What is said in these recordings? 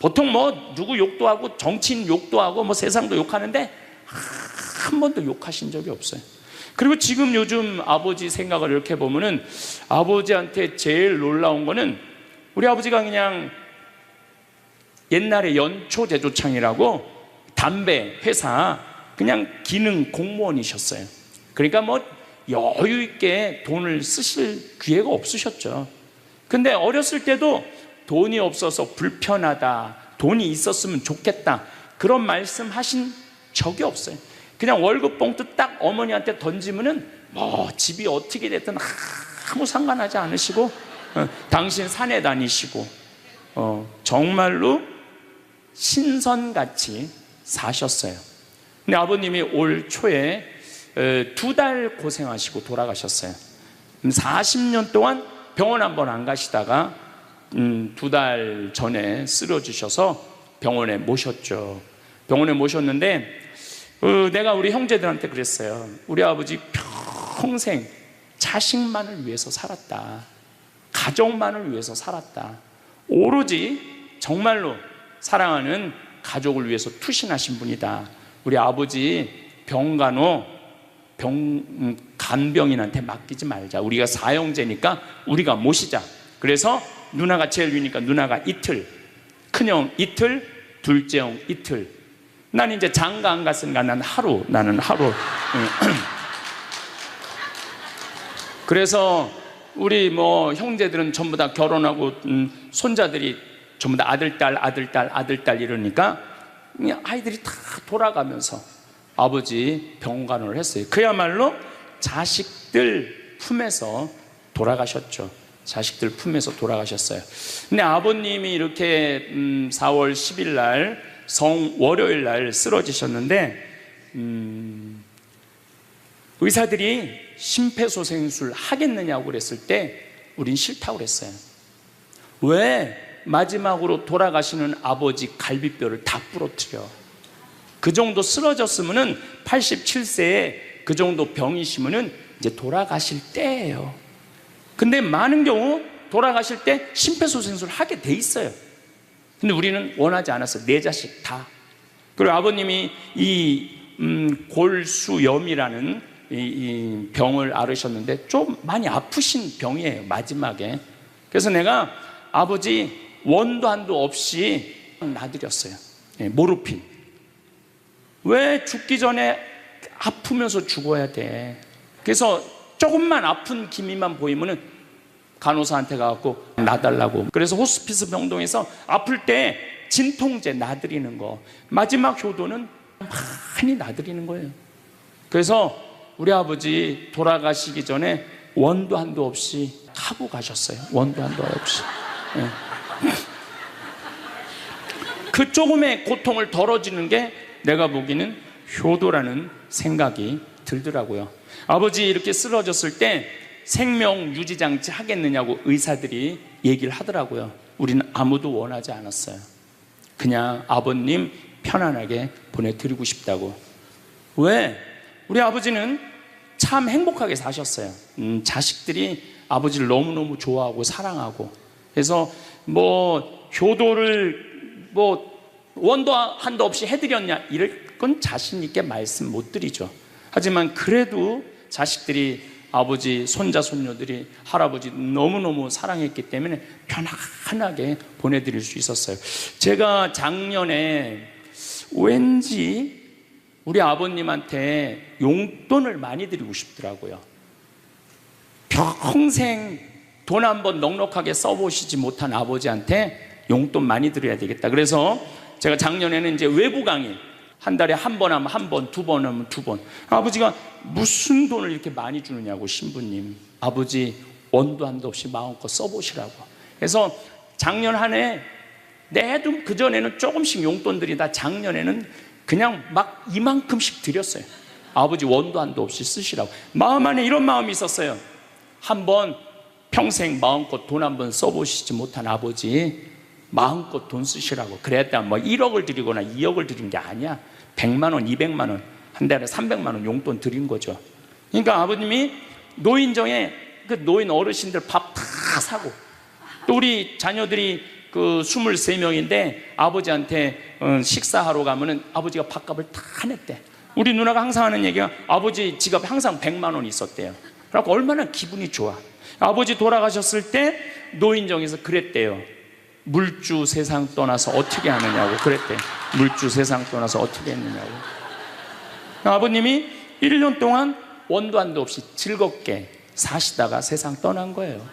보통 뭐 누구 욕도 하고 정치인 욕도 하고 뭐 세상도 욕하는데 한 번도 욕하신 적이 없어요. 그리고 지금 요즘 아버지 생각을 이렇게 보면은 아버지한테 제일 놀라운 거는 우리 아버지가 그냥 옛날에 연초제조창이라고 담배 회사 그냥 기능 공무원이셨어요. 그러니까 뭐 여유 있게 돈을 쓰실 기회가 없으셨죠. 근데 어렸을 때도 돈이 없어서 불편하다, 돈이 있었으면 좋겠다, 그런 말씀 하신 적이 없어요. 그냥 월급 봉투 딱 어머니한테 던지면은 뭐 집이 어떻게 됐든 아무 상관하지 않으시고 당신 산에 다니시고 정말로 신선같이 사셨어요. 근데 아버님이 올 초에 2달 고생하시고 돌아가셨어요. 40년 동안 병원 한번 안 가시다가 2달 전에 쓰러지셔서 병원에 모셨죠. 병원에 모셨는데 내가 우리 형제들한테 그랬어요. 우리 아버지 평생 자식만을 위해서 살았다, 가족만을 위해서 살았다, 오로지 정말로 사랑하는 가족을 위해서 투신하신 분이다. 우리 아버지 병간호 간병인한테 맡기지 말자. 우리가 사형제니까 우리가 모시자. 그래서 누나가 제일 위니까 누나가 이틀, 큰형 이틀, 둘째 형 이틀. 난 이제 장가 안 갔으니까 나는 하루. 그래서 우리 뭐 형제들은 전부 다 결혼하고 손자들이 전부 다 아들, 딸 이러니까 아이들이 다 돌아가면서 아버지 병간호를 했어요. 그야말로 자식들 품에서 돌아가셨죠. 자식들 품에서 돌아가셨어요. 근데 아버님이 이렇게 4월 10일 날 월요일 날 쓰러지셨는데 의사들이 심폐소생술 하겠느냐고 그랬을 때 우린 싫다고 그랬어요. 왜 마지막으로 돌아가시는 아버지 갈비뼈를 다 부러뜨려? 그 정도 쓰러졌으면은 87세에 그 정도 병이시면은 이제 돌아가실 때예요. 근데 많은 경우 돌아가실 때 심폐소생술 하게 돼 있어요. 근데 우리는 원하지 않았어요. 4자식 다. 그리고 아버님이 이 골수염이라는 이 병을 앓으셨는데 좀 많이 아프신 병이에요, 마지막에. 그래서 내가 아버지 원도 한도 없이 놔드렸어요. 모르핀. 왜 죽기 전에 아프면서 죽어야 돼? 그래서 조금만 아픈 기미만 보이면은 간호사한테 가갖고 놔달라고. 그래서 호스피스 병동에서 아플 때 진통제 놔드리는 거, 마지막 효도는 많이 놔드리는 거예요. 그래서 우리 아버지 돌아가시기 전에 원도 한도 없이 하고 가셨어요. 원도 한도 없이. 그 조금의 고통을 덜어주는 게 내가 보기에는 효도라는 생각이 들더라고요. 아버지 이렇게 쓰러졌을 때 생명 유지장치 하겠느냐고 의사들이 얘기를 하더라고요. 우리는 아무도 원하지 않았어요. 그냥 아버님 편안하게 보내드리고 싶다고. 왜? 우리 아버지는 참 행복하게 사셨어요. 자식들이 아버지를 너무너무 좋아하고 사랑하고. 그래서 뭐 효도를 뭐 원도 한도 없이 해드렸냐, 이럴 건 자신 있게 말씀 못 드리죠. 하지만 그래도 자식들이 아버지, 손자, 손녀들이 할아버지 너무너무 사랑했기 때문에 편안하게 보내드릴 수 있었어요. 제가 작년에 왠지 우리 아버님한테 용돈을 많이 드리고 싶더라고요. 평생 돈 한번 넉넉하게 써보시지 못한 아버지한테 용돈 많이 드려야 되겠다. 그래서 제가 작년에는 이제 외부 강의 한 달에 한 번 하면 한 번, 2번 하면 2번. 아버지가 무슨 돈을 이렇게 많이 주느냐고, 신부님. 아버지 원도 한도 없이 마음껏 써보시라고. 그래서 작년 한 해 내도 그전에는 조금씩 용돈 드리다 작년에는 그냥 막 이만큼씩 드렸어요. 아버지 원도 한도 없이 쓰시라고. 마음 안에 이런 마음이 있었어요. 한번 평생 마음껏 돈 한번 써보시지 못한 아버지 마음껏 돈 쓰시라고. 그랬다 뭐 1억을 드리거나 2억을 드린 게 아니야. 100만 원, 200만 원, 한 달에 300만 원 용돈 드린 거죠. 그러니까 아버님이 노인정에 그 노인 어르신들 밥 다 사고, 또 우리 자녀들이 그 23명인데 아버지한테 식사하러 가면은 아버지가 밥값을 다 냈대. 우리 누나가 항상 하는 얘기가 아버지 지갑에 항상 100만 원이 있었대요. 그래서 얼마나 기분이 좋아. 아버지 돌아가셨을 때 노인정에서 그랬대요. 물주 세상 떠나서 어떻게 하느냐고 그랬대. 물주 세상 떠나서 어떻게 했느냐고. 아버님이 1년 동안 원도 한도 없이 즐겁게 사시다가 세상 떠난 거예요.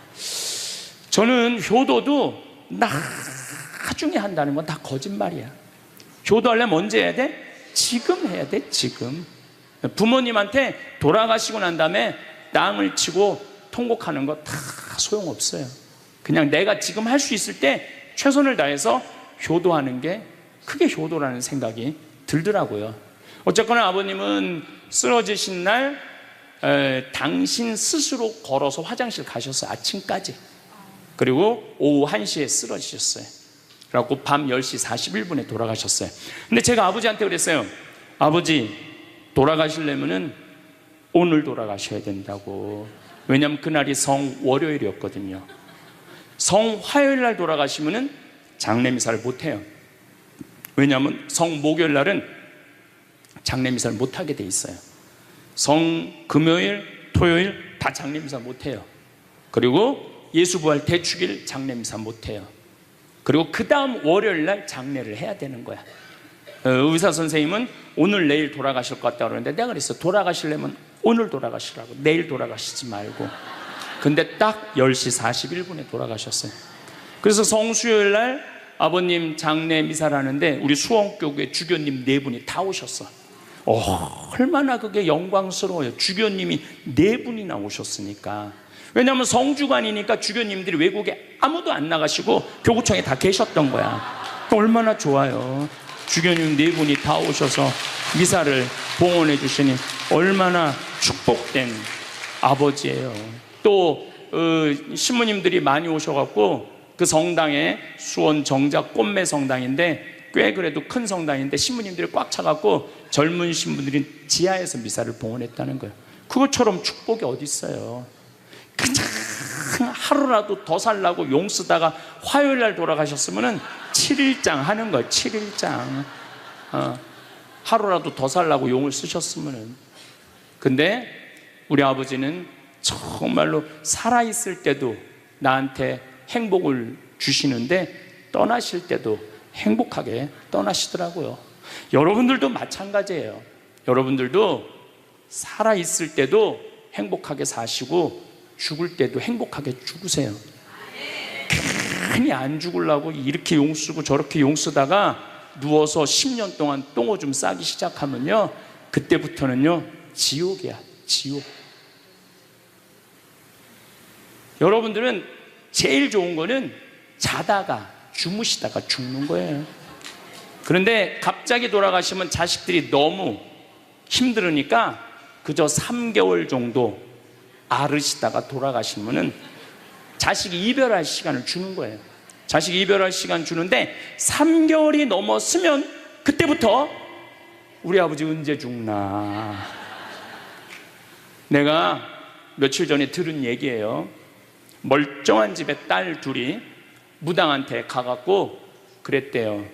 저는 효도도 나중에 한다는 건 다 거짓말이야. 효도하려면 언제 해야 돼? 지금 해야 돼. 지금. 부모님한테 돌아가시고 난 다음에 땅을 치고 통곡하는 거 다 소용없어요. 그냥 내가 지금 할 수 있을 때 최선을 다해서 효도하는 게 크게 효도라는 생각이 들더라고요. 어쨌거나 아버님은 쓰러지신 날 당신 스스로 걸어서 화장실 가셨어요. 아침까지. 그리고 오후 1시에 쓰러지셨어요. 그래갖고 밤 10시 41분에 돌아가셨어요. 근데 제가 아버지한테 그랬어요. 아버지, 돌아가시려면은 오늘 돌아가셔야 된다고. 왜냐하면 그날이 성월요일이었거든요. 성화요일 날 돌아가시면은 장례미사를 못해요. 왜냐하면 성목요일 날은 장례미사를 못하게 돼 있어요. 성금요일, 토요일 다 장례미사 못해요. 그리고 예수부활 대축일 장례미사 못해요. 그리고 그 다음 월요일 날 장례를 해야 되는 거야. 의사 선생님은 오늘 내일 돌아가실 것 같다고 그러는데 내가 그랬어. 돌아가시려면 오늘 돌아가시라고. 내일 돌아가시지 말고. 근데 딱 10시 41분에 돌아가셨어요. 그래서 성수요일 날 아버님 장례 미사를 하는데 우리 수원교구에 주교님 4분이 다 오셨어. 얼마나 그게 영광스러워요. 주교님이 4분이나 오셨으니까. 왜냐하면 성주관이니까 주교님들이 외국에 아무도 안 나가시고 교구청에 다 계셨던 거야. 얼마나 좋아요. 주교님 4분이 다 오셔서 미사를 봉헌해 주시니 얼마나 축복된 아버지예요. 또 신부님들이 많이 오셔갖고 그 성당에 수원 정작 꽃매 성당인데 꽤 그래도 큰 성당인데 신부님들이 꽉 차갖고 젊은 신부들이 지하에서 미사를 봉헌했다는 거예요. 그것처럼 축복이 어디 있어요. 그냥 하루라도 더 살라고 용 쓰다가 화요일 날 돌아가셨으면은 7일장 하는 거예요. 7일장. 하루라도 더 살라고 용을 쓰셨으면은. 근데 우리 아버지는 정말로 살아있을 때도 나한테 행복을 주시는데 떠나실 때도 행복하게 떠나시더라고요. 여러분들도 마찬가지예요. 여러분들도 살아있을 때도 행복하게 사시고 죽을 때도 행복하게 죽으세요. 괜히 안 죽으려고 이렇게 용 쓰고 저렇게 용 쓰다가 누워서 10년 동안 똥오줌 싸기 시작하면요, 그때부터는요 지옥이야. 지옥. 여러분들은 제일 좋은 거는 자다가 주무시다가 죽는 거예요. 그런데 갑자기 돌아가시면 자식들이 너무 힘들으니까 그저 3개월 정도 앓으시다가 돌아가시면은 자식이 이별할 시간을 주는 거예요. 자식이 이별할 시간 주는데 3개월이 넘었으면 그때부터 우리 아버지 언제 죽나. 내가 며칠 전에 들은 얘기예요. 멀쩡한 집에 딸 둘이 무당한테 가갖고 그랬대요.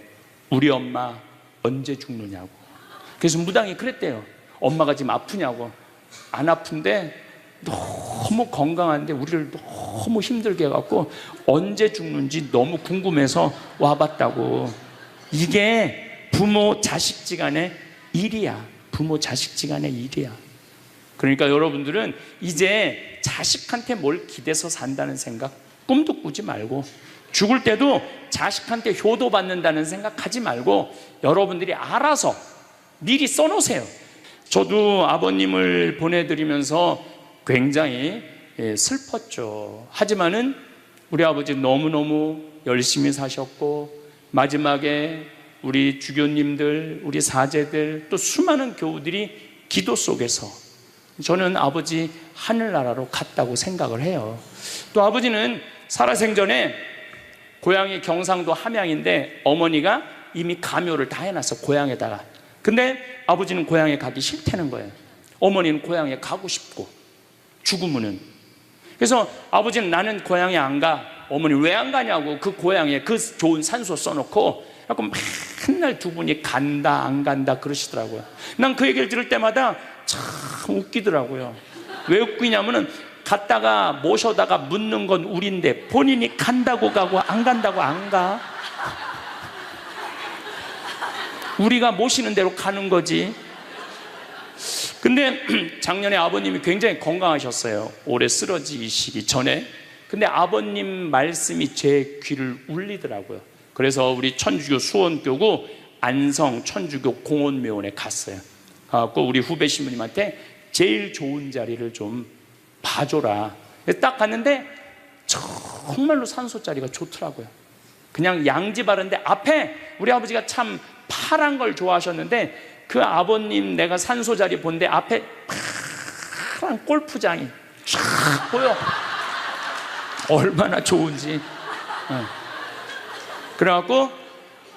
우리 엄마 언제 죽느냐고. 그래서 무당이 그랬대요. 엄마가 지금 아프냐고. 안 아픈데 너무 건강한데 우리를 너무 힘들게 해갖고 언제 죽는지 너무 궁금해서 와봤다고. 이게 부모 자식지간의 일이야. 부모 자식지간의 일이야. 그러니까 여러분들은 이제 자식한테 뭘 기대서 산다는 생각 꿈도 꾸지 말고, 죽을 때도 자식한테 효도받는다는 생각하지 말고 여러분들이 알아서 미리 써놓으세요. 저도 아버님을 보내드리면서 굉장히 슬펐죠. 하지만은 우리 아버지 너무너무 열심히 사셨고 마지막에 우리 주교님들, 우리 사제들, 또 수많은 교우들이 기도 속에서 저는 아버지 하늘나라로 갔다고 생각을 해요. 또 아버지는 살아생전에 고향이 경상도 함양인데 어머니가 이미 가묘를 다 해놨어, 고향에다가. 근데 아버지는 고향에 가기 싫다는 거예요. 어머니는 고향에 가고 싶고 죽으면은. 그래서 아버지는 나는 고향에 안 가. 어머니 왜 안 가냐고, 그 고향에 그 좋은 산소 써놓고. 그래서 맨날 두 분이 간다 안 간다 그러시더라고요. 난 그 얘기를 들을 때마다 참 웃기더라고요. 왜 웃기냐면은 갔다가 모셔다가 묻는 건 우린데 본인이 간다고 가고 안 간다고 안 가. 우리가 모시는 대로 가는 거지. 근데 작년에 아버님이 굉장히 건강하셨어요. 올해 쓰러지시기 전에. 근데 아버님 말씀이 제 귀를 울리더라고요. 그래서 우리 천주교 수원교구 안성 천주교 공원묘원에 갔어요. 가갖고 우리 후배 신부님한테 제일 좋은 자리를 좀 봐줘라. 딱 갔는데 정말로 산소 자리가 좋더라고요. 그냥 양지 바른데 앞에 우리 아버지가 참 파란 걸 좋아하셨는데 그 아버님 내가 산소 자리 본데 앞에 파란 골프장이 쫙 보여. 얼마나 좋은지. 그래갖고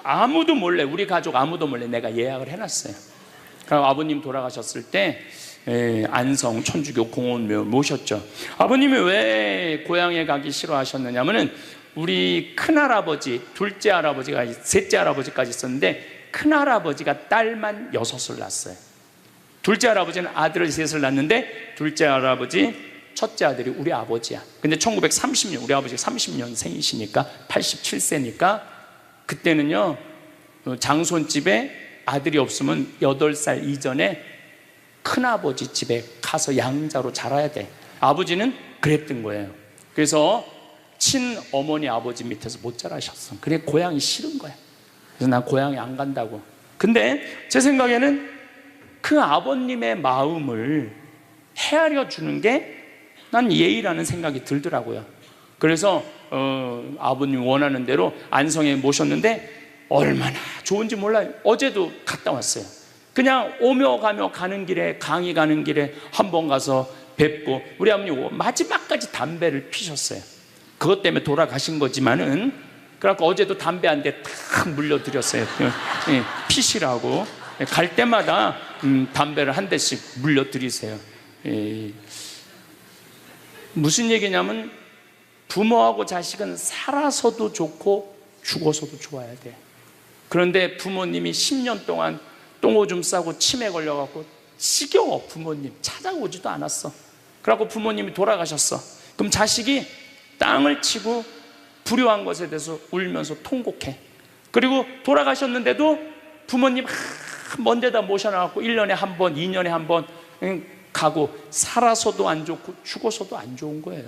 아무도 몰래, 우리 가족 아무도 몰래 내가 예약을 해놨어요. 그리고 아버님 돌아가셨을 때 안성 천주교 공원묘 모셨죠. 아버님이 왜 고향에 가기 싫어하셨느냐면은 우리 큰할아버지, 둘째 할아버지가, 셋째 할아버지까지 있었는데 큰할아버지가 딸만 6을 낳았어요. 둘째 할아버지는 아들을 3을 낳았는데 둘째 할아버지 첫째 아들이 우리 아버지야. 근데 1930년, 우리 아버지가 30년생이시니까 87세니까 그때는요 장손집에 아들이 없으면 8살 이전에 큰아버지 집에 가서 양자로 자라야 돼. 아버지는 그랬던 거예요. 그래서 친어머니 아버지 밑에서 못 자라셨어. 그래 고향이 싫은 거야. 그래서 난 고향에 안 간다고. 근데 제 생각에는 그 아버님의 마음을 헤아려 주는 게 난 예의라는 생각이 들더라고요. 그래서 아버님 원하는 대로 안성에 모셨는데 얼마나 좋은지 몰라요. 어제도 갔다 왔어요. 그냥 오며 가며 가는 길에, 강의 가는 길에 한번 가서 뵙고, 우리 아버님 마지막까지 담배를 피셨어요. 그것 때문에 돌아가신 거지만은, 그래갖고 어제도 담배 한 대 탁 물려드렸어요. 피시라고. 갈 때마다 담배를 한 대씩 물려드리세요. 무슨 얘기냐면 부모하고 자식은 살아서도 좋고 죽어서도 좋아야 돼. 그런데 부모님이 10년 동안 똥오줌 싸고 치매 걸려갖고 지겨워. 부모님 찾아오지도 않았어. 그래갖고 부모님이 돌아가셨어. 그럼 자식이 땅을 치고 불효한 것에 대해서 울면서 통곡해. 그리고 돌아가셨는데도 부모님 먼 데다 모셔놔갖고 1년에 한 번, 2년에 한 번 가고, 살아서도 안 좋고 죽어서도 안 좋은 거예요.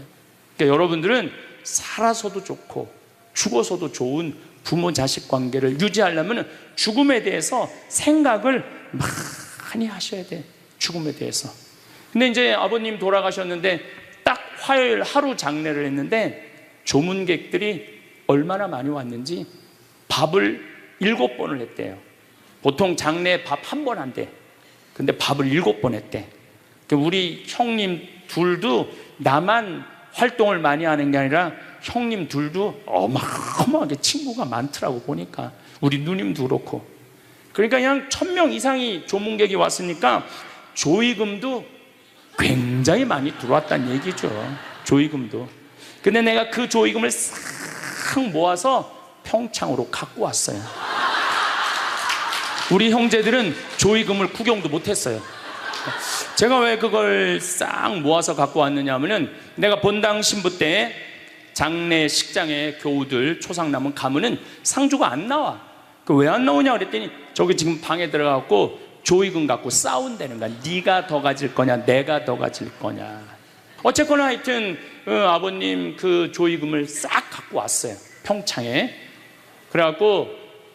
그러니까 여러분들은 살아서도 좋고 죽어서도 좋은 부모 자식 관계를 유지하려면 죽음에 대해서 생각을 많이 하셔야 돼. 죽음에 대해서. 근데 이제 아버님 돌아가셨는데 딱 화요일 하루 장례를 했는데 조문객들이 얼마나 많이 왔는지 밥을 7번을 했대요. 보통 장례 밥 1번 한대. 근데 밥을 7번 했대. 우리 형님 둘도 나만 활동을 많이 하는 게 아니라 형님 둘도 어마어마하게 친구가 많더라고 보니까. 우리 누님도 그렇고. 그러니까 그냥 1000명 이상이 조문객이 왔으니까 조의금도 굉장히 많이 들어왔다는 얘기죠. 조의금도. 근데 내가 그 조의금을 싹 모아서 평창으로 갖고 왔어요. 우리 형제들은 조의금을 구경도 못했어요. 제가 왜 그걸 싹 모아서 갖고 왔느냐 하면은, 내가 본당 신부 때 장례 식장에 교우들 초상 남은 가면은 상주가 안 나와. 그 왜 안 나오냐 그랬더니 저기 지금 방에 들어가고 조의금 갖고 싸운다는 거야. 네가 더 가질 거냐 내가 더 가질 거냐. 어쨌거나 하여튼 아버님 그 조의금을 싹 갖고 왔어요. 평창에. 그래갖고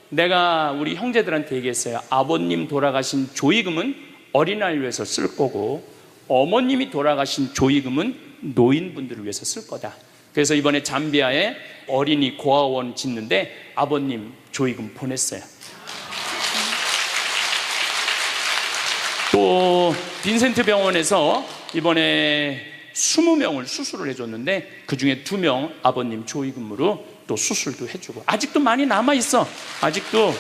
내가 우리 형제들한테 얘기했어요. 아버님 돌아가신 조의금은 어린아이를 위해서 쓸 거고, 어머님이 돌아가신 조의금은 노인분들을 위해서 쓸 거다. 그래서 이번에 잠비아에 어린이 고아원 짓는데 아버님 조의금 보냈어요. 또 빈센트 병원에서 이번에 20명을 수술을 해줬는데 그 중에 2명 아버님 조의금으로 또 수술도 해주고, 아직도 많이 남아있어. 아직도.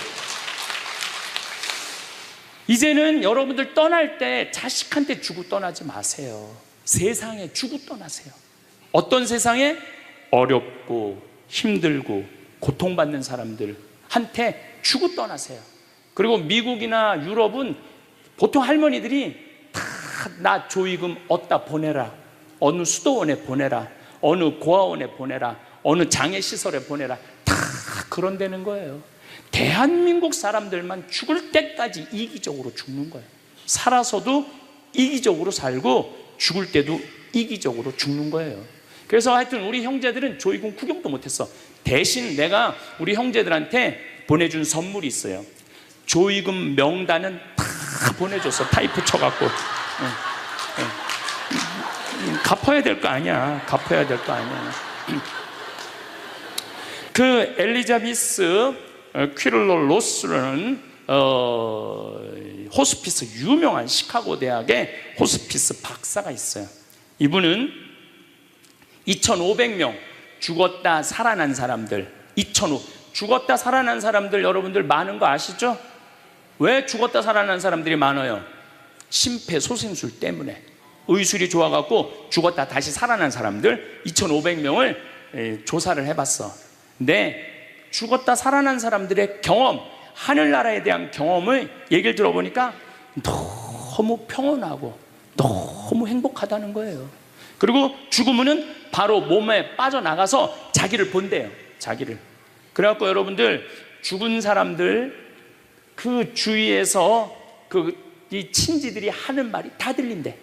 이제는 여러분들 떠날 때 자식한테 주고 떠나지 마세요. 세상에 주고 떠나세요. 어떤 세상에? 어렵고 힘들고 고통받는 사람들한테 주고 떠나세요. 그리고 미국이나 유럽은 보통 할머니들이 다 나 조의금 어디다 보내라, 어느 수도원에 보내라, 어느 고아원에 보내라, 어느 장애시설에 보내라, 다 그런다는 거예요. 대한민국 사람들만 죽을 때까지 이기적으로 죽는 거예요. 살아서도 이기적으로 살고 죽을 때도 이기적으로 죽는 거예요. 그래서 하여튼 우리 형제들은 조의금 구경도 못했어. 대신 내가 우리 형제들한테 보내준 선물이 있어요. 조의금 명단은 다 보내줬어. 타이프 쳐갖고. 갚아야 될 거 아니야. 갚아야 될 거 아니야. 그 엘리자베스 퀴를러 로스라는 호스피스, 유명한 시카고 대학의 호스피스 박사가 있어요. 이분은 2,500명 죽었다 살아난 사람들, 죽었다 살아난 사람들 여러분들 많은 거 아시죠? 왜 죽었다 살아난 사람들이 많아요? 심폐소생술 때문에. 의술이 좋아갖고 죽었다 다시 살아난 사람들 2,500명을 조사를 해봤어. 근데 죽었다 살아난 사람들의 경험, 하늘나라에 대한 경험을 얘기를 들어보니까 너무 평온하고 너무 행복하다는 거예요. 그리고 죽으면은 바로 몸에 빠져나가서 자기를 본대요. 자기를. 그래갖고 여러분들, 죽은 사람들 그 주위에서 이 친지들이 하는 말이 다 들린대.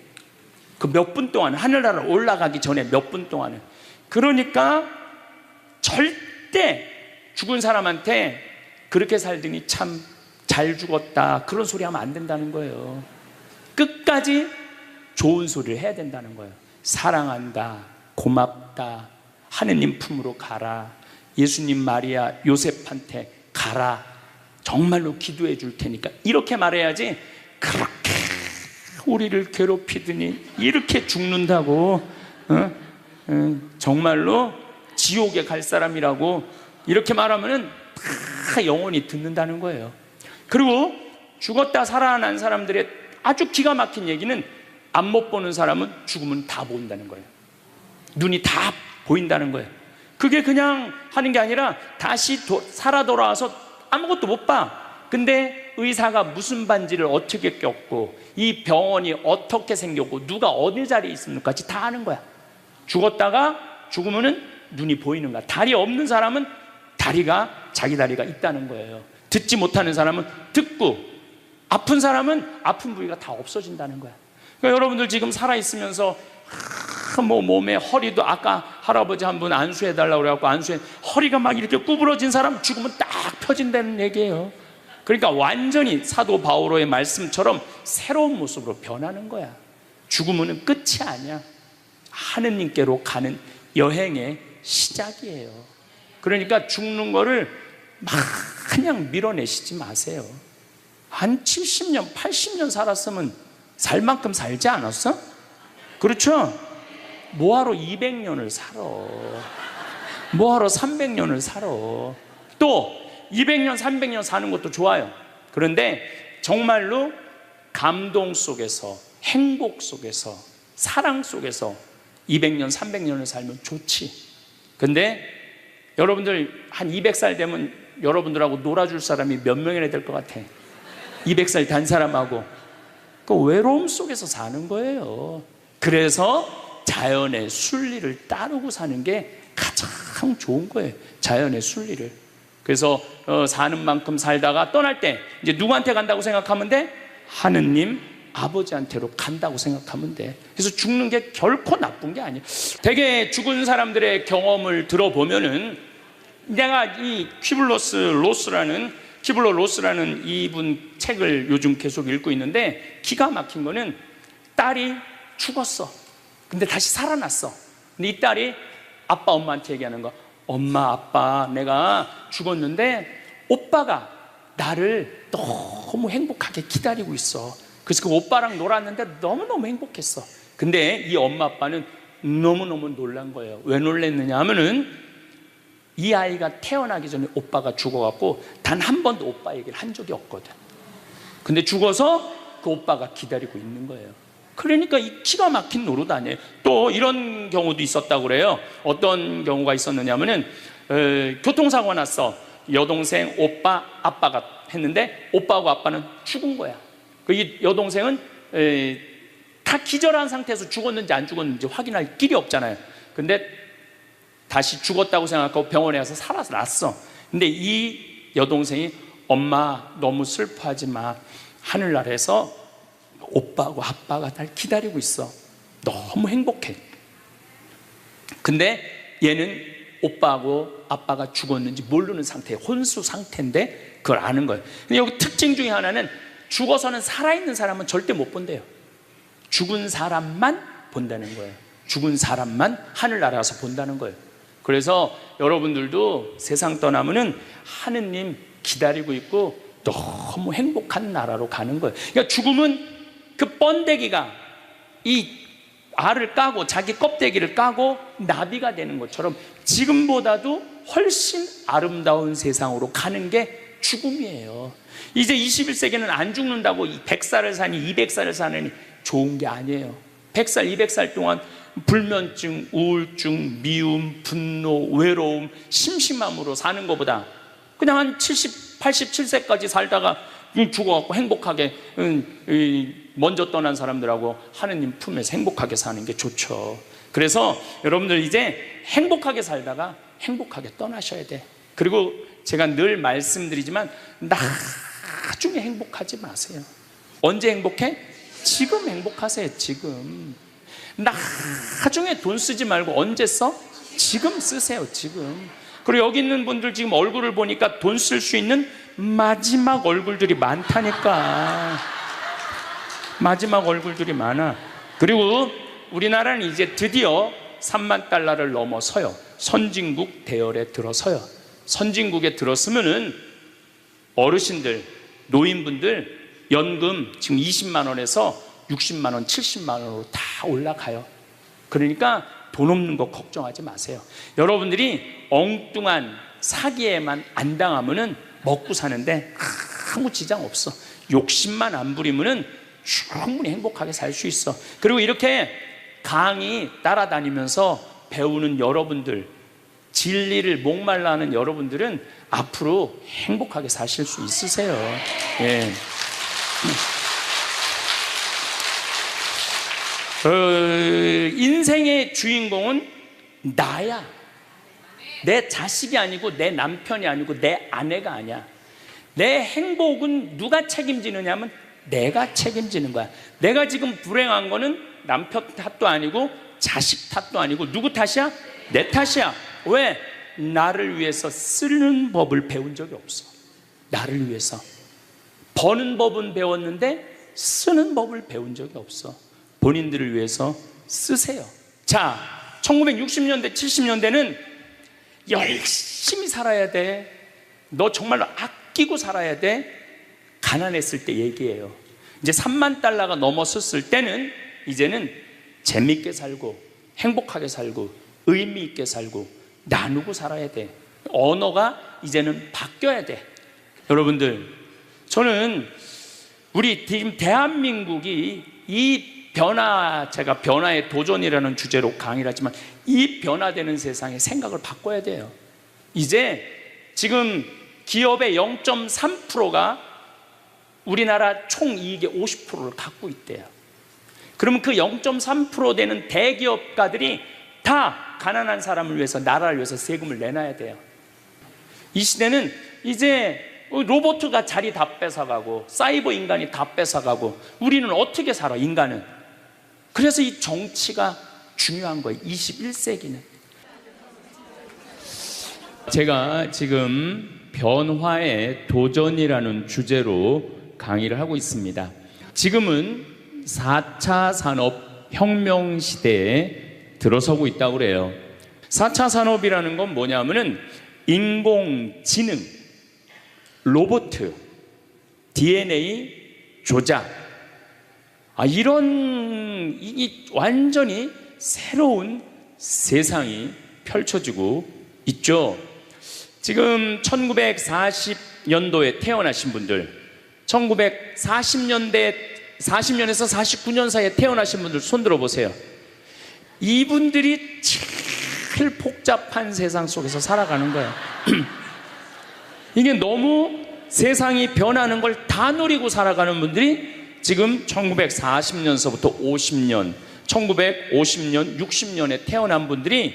그 몇 분 동안, 하늘나라 올라가기 전에 몇 분 동안은. 그러니까 절대 죽은 사람한테 그렇게 살더니 참 잘 죽었다 그런 소리 하면 안 된다는 거예요. 끝까지 좋은 소리를 해야 된다는 거예요. 사랑한다, 고맙다, 하느님 품으로 가라, 예수님, 마리아, 요셉한테 가라, 정말로 기도해 줄 테니까, 이렇게 말해야지. 그렇게 우리를 괴롭히더니 이렇게 죽는다고, 정말로 지옥에 갈 사람이라고 이렇게 말하면은 다 영원히 듣는다는 거예요. 그리고 죽었다 살아난 사람들의 아주 기가 막힌 얘기는, 안 못 보는 사람은 죽으면 다 보인다는 거예요. 눈이 다 보인다는 거예요. 그게 그냥 하는 게 아니라 다시 살아 돌아와서 아무것도 못 봐. 근데 의사가 무슨 반지를 어떻게 꼈고, 이 병원이 어떻게 생겼고, 누가 어느 자리에 있습니까지 다 아는 거야. 죽었다가 죽으면은 눈이 보이는 거야. 다리 없는 사람은 자기 다리가 있다는 거예요. 듣지 못하는 사람은 듣고, 아픈 사람은 아픈 부위가 다 없어진다는 거야. 그러니까 여러분들 지금 살아있으면서 몸에 허리도, 아까 할아버지 한 분 안수해달라고 그래갖고 허리가 막 이렇게 구부러진 사람 죽으면 딱 펴진다는 얘기예요. 그러니까 완전히 사도 바오로의 말씀처럼 새로운 모습으로 변하는 거야. 죽으면 끝이 아니야. 하느님께로 가는 여행의 시작이에요. 그러니까 죽는 거를 막 그냥 밀어내시지 마세요. 한 70년, 80년 살았으면 살 만큼 살지 않았어? 그렇죠? 뭐하러 200년을 살아? 뭐하러 300년을 살아? 또 200년, 300년 사는 것도 좋아요. 그런데 정말로 감동 속에서, 행복 속에서, 사랑 속에서 200년, 300년을 살면 좋지. 근데 여러분들 한 200살 되면 여러분들하고 놀아줄 사람이 몇 명이나 될 것 같아? 200살 단 사람하고. 그 외로움 속에서 사는 거예요. 그래서 자연의 순리를 따르고 사는 게 가장 좋은 거예요. 자연의 순리를. 그래서 사는 만큼 살다가 떠날 때 이제 누구한테 간다고 생각하면 돼? 하느님 아버지한테로 간다고 생각하면 돼. 그래서 죽는 게 결코 나쁜 게 아니에요. 되게 죽은 사람들의 경험을 들어보면은, 내가 이 퀴블러 로스라는 이분 책을 요즘 계속 읽고 있는데, 기가 막힌 거는 딸이 죽었어. 근데 다시 살아났어. 근데 이 딸이 아빠 엄마한테 얘기하는 거, 엄마 아빠 내가 죽었는데 오빠가 나를 너무 행복하게 기다리고 있어. 그래서 그 오빠랑 놀았는데 너무너무 행복했어. 근데 이 엄마 아빠는 너무너무 놀란 거예요. 왜 놀랐느냐 하면은, 이 아이가 태어나기 전에 오빠가 죽어갖고 단 한 번도 오빠 얘기를 한 적이 없거든. 근데 죽어서 그 오빠가 기다리고 있는 거예요. 그러니까 이 기가 막힌 노릇 아니에요. 또 이런 경우도 있었다고 그래요. 어떤 경우가 있었느냐면은 교통사고가 났어. 여동생, 오빠, 아빠가 했는데 오빠하고 아빠는 죽은 거야. 이 여동생은 다 기절한 상태에서 죽었는지 안 죽었는지 확인할 길이 없잖아요. 근데 다시 죽었다고 생각하고 병원에 가서 살아났어. 근데 이 여동생이 엄마 너무 슬퍼하지 마. 하늘나라에서 오빠하고 아빠가 날 기다리고 있어. 너무 행복해. 근데 얘는 오빠하고 아빠가 죽었는지 모르는 상태, 혼수 상태인데 그걸 아는 거예요. 근데 여기 특징 중에 하나는 죽어서는 살아있는 사람은 절대 못 본대요. 죽은 사람만 본다는 거예요. 죽은 사람만 하늘나라 가서 본다는 거예요. 그래서 여러분들도 세상 떠나면은 하느님 기다리고 있고 너무 행복한 나라로 가는 거예요. 그러니까 죽음은 그 번데기가 이 알을 까고 자기 껍데기를 까고 나비가 되는 것처럼 지금보다도 훨씬 아름다운 세상으로 가는 게 죽음이에요. 이제 21세기는 안 죽는다고 100살을 사니 200살을 사느니 좋은 게 아니에요. 100살, 200살 동안 불면증, 우울증, 미움, 분노, 외로움, 심심함으로 사는 것보다 그냥 한 70, 87세까지 살다가 죽어갖고 행복하게 먼저 떠난 사람들하고 하느님 품에서 행복하게 사는 게 좋죠. 그래서 여러분들 이제 행복하게 살다가 행복하게 떠나셔야 돼. 그리고 제가 늘 말씀드리지만 나중에 행복하지 마세요. 언제 행복해? 지금 행복하세요. 지금. 나중에 돈 쓰지 말고 언제 써? 지금 쓰세요. 지금. 그리고 여기 있는 분들 지금 얼굴을 보니까 돈 쓸 수 있는 마지막 얼굴들이 많다니까. 마지막 얼굴들이 많아. 그리고 우리나라는 이제 드디어 3만 달러를 넘어서요. 선진국 대열에 들어서요. 선진국에 들었으면은 어르신들, 노인분들 연금 지금 20만 원에서 60만 원, 70만 원으로 다 올라가요. 그러니까 돈 없는 거 걱정하지 마세요. 여러분들이 엉뚱한 사기에만 안 당하면은 먹고 사는데 아무 지장 없어. 욕심만 안 부리면은 충분히 행복하게 살 수 있어. 그리고 이렇게 강의 따라다니면서 배우는 여러분들, 진리를 목말라 하는 여러분들은 앞으로 행복하게 사실 수 있으세요. 예. 인생의 주인공은 나야. 내 자식이 아니고 내 남편이 아니고 내 아내가 아니야. 내 행복은 누가 책임지느냐면 내가 책임지는 거야. 내가 지금 불행한 거는 남편 탓도 아니고 자식 탓도 아니고 누구 탓이야? 내 탓이야. 왜? 나를 위해서 쓰는 법을 배운 적이 없어. 나를 위해서 버는 법은 배웠는데 쓰는 법을 배운 적이 없어. 본인들을 위해서 쓰세요. 자, 1960년대 70년대는 열심히 살아야 돼. 너 정말로 아끼고 살아야 돼. 가난했을 때 얘기예요. 이제 3만 달러가 넘었을 때는 이제는 재밌게 살고 행복하게 살고 의미 있게 살고 나누고 살아야 돼. 언어가 이제는 바뀌어야 돼. 여러분들, 저는 우리 지금 대한민국이 이 변화, 제가 변화의 도전이라는 주제로 강의를 하지만 이 변화되는 세상에 생각을 바꿔야 돼요. 이제 지금 기업의 0.3%가 우리나라 총이익의 50%를 갖고 있대요. 그러면 그 0.3% 되는 대기업가들이 다 가난한 사람을 위해서, 나라를 위해서 세금을 내놔야 돼요. 이 시대는 이제 로봇가 자리 다 뺏어가고 사이버 인간이 다 뺏어가고 우리는 어떻게 살아, 인간은? 그래서 이 정치가 중요한 거예요. 21세기는. 제가 지금 변화의 도전이라는 주제로 강의를 하고 있습니다. 지금은 4차 산업혁명 시대에 들어서고 있다고 그래요. 4차 산업이라는 건 뭐냐면은 인공지능, 로봇, DNA 조작, 이런 이 완전히 새로운 세상이 펼쳐지고 있죠. 지금 1940년도에 태어나신 분들, 1940년대 1940년에서 49년 사이에 태어나신 분들 손 들어보세요. 이분들이 제일 복잡한 세상 속에서 살아가는 거예요. 이게 너무 세상이 변하는 걸 다 노리고 살아가는 분들이 지금 1940년서부터 50년, 1950년, 60년에 태어난 분들이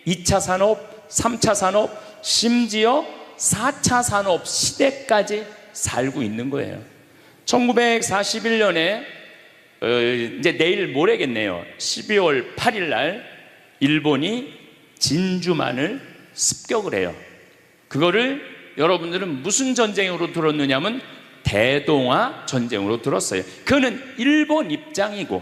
2차 산업, 3차 산업, 심지어 4차 산업 시대까지 살고 있는 거예요. 1941년에 이제 내일 모레겠네요. 12월 8일 날 일본이 진주만을 습격을 해요. 그거를 여러분들은 무슨 전쟁으로 들었느냐면 대동아 전쟁으로 들었어요. 그거는 일본 입장이고,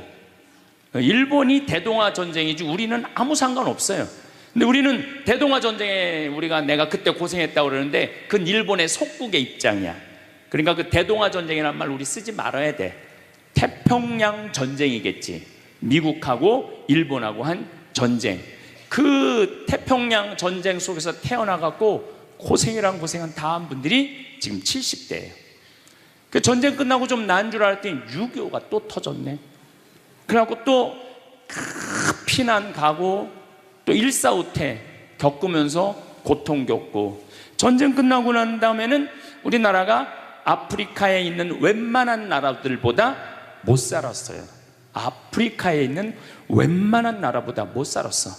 일본이 대동아 전쟁이지 우리는 아무 상관없어요. 근데 우리는 대동아 전쟁에 내가 그때 고생했다고 그러는데 그건 일본의 속국의 입장이야. 그러니까 그 대동아 전쟁이라는 말 우리 쓰지 말아야 돼. 태평양 전쟁이겠지. 미국하고 일본하고 한 전쟁. 그 태평양 전쟁 속에서 태어나갖고 고생이란 고생한 다음 분들이 지금 70대예요. 그 전쟁 끝나고 좀 나은 줄 알았더니 6.25가 또 터졌네. 그래갖고 또 피난 가고 또 일사후퇴 겪으면서 고통 겪고, 전쟁 끝나고 난 다음에는 우리나라가 아프리카에 있는 웬만한 나라들보다 못 살았어요. 아프리카에 있는 웬만한 나라보다 못 살았어.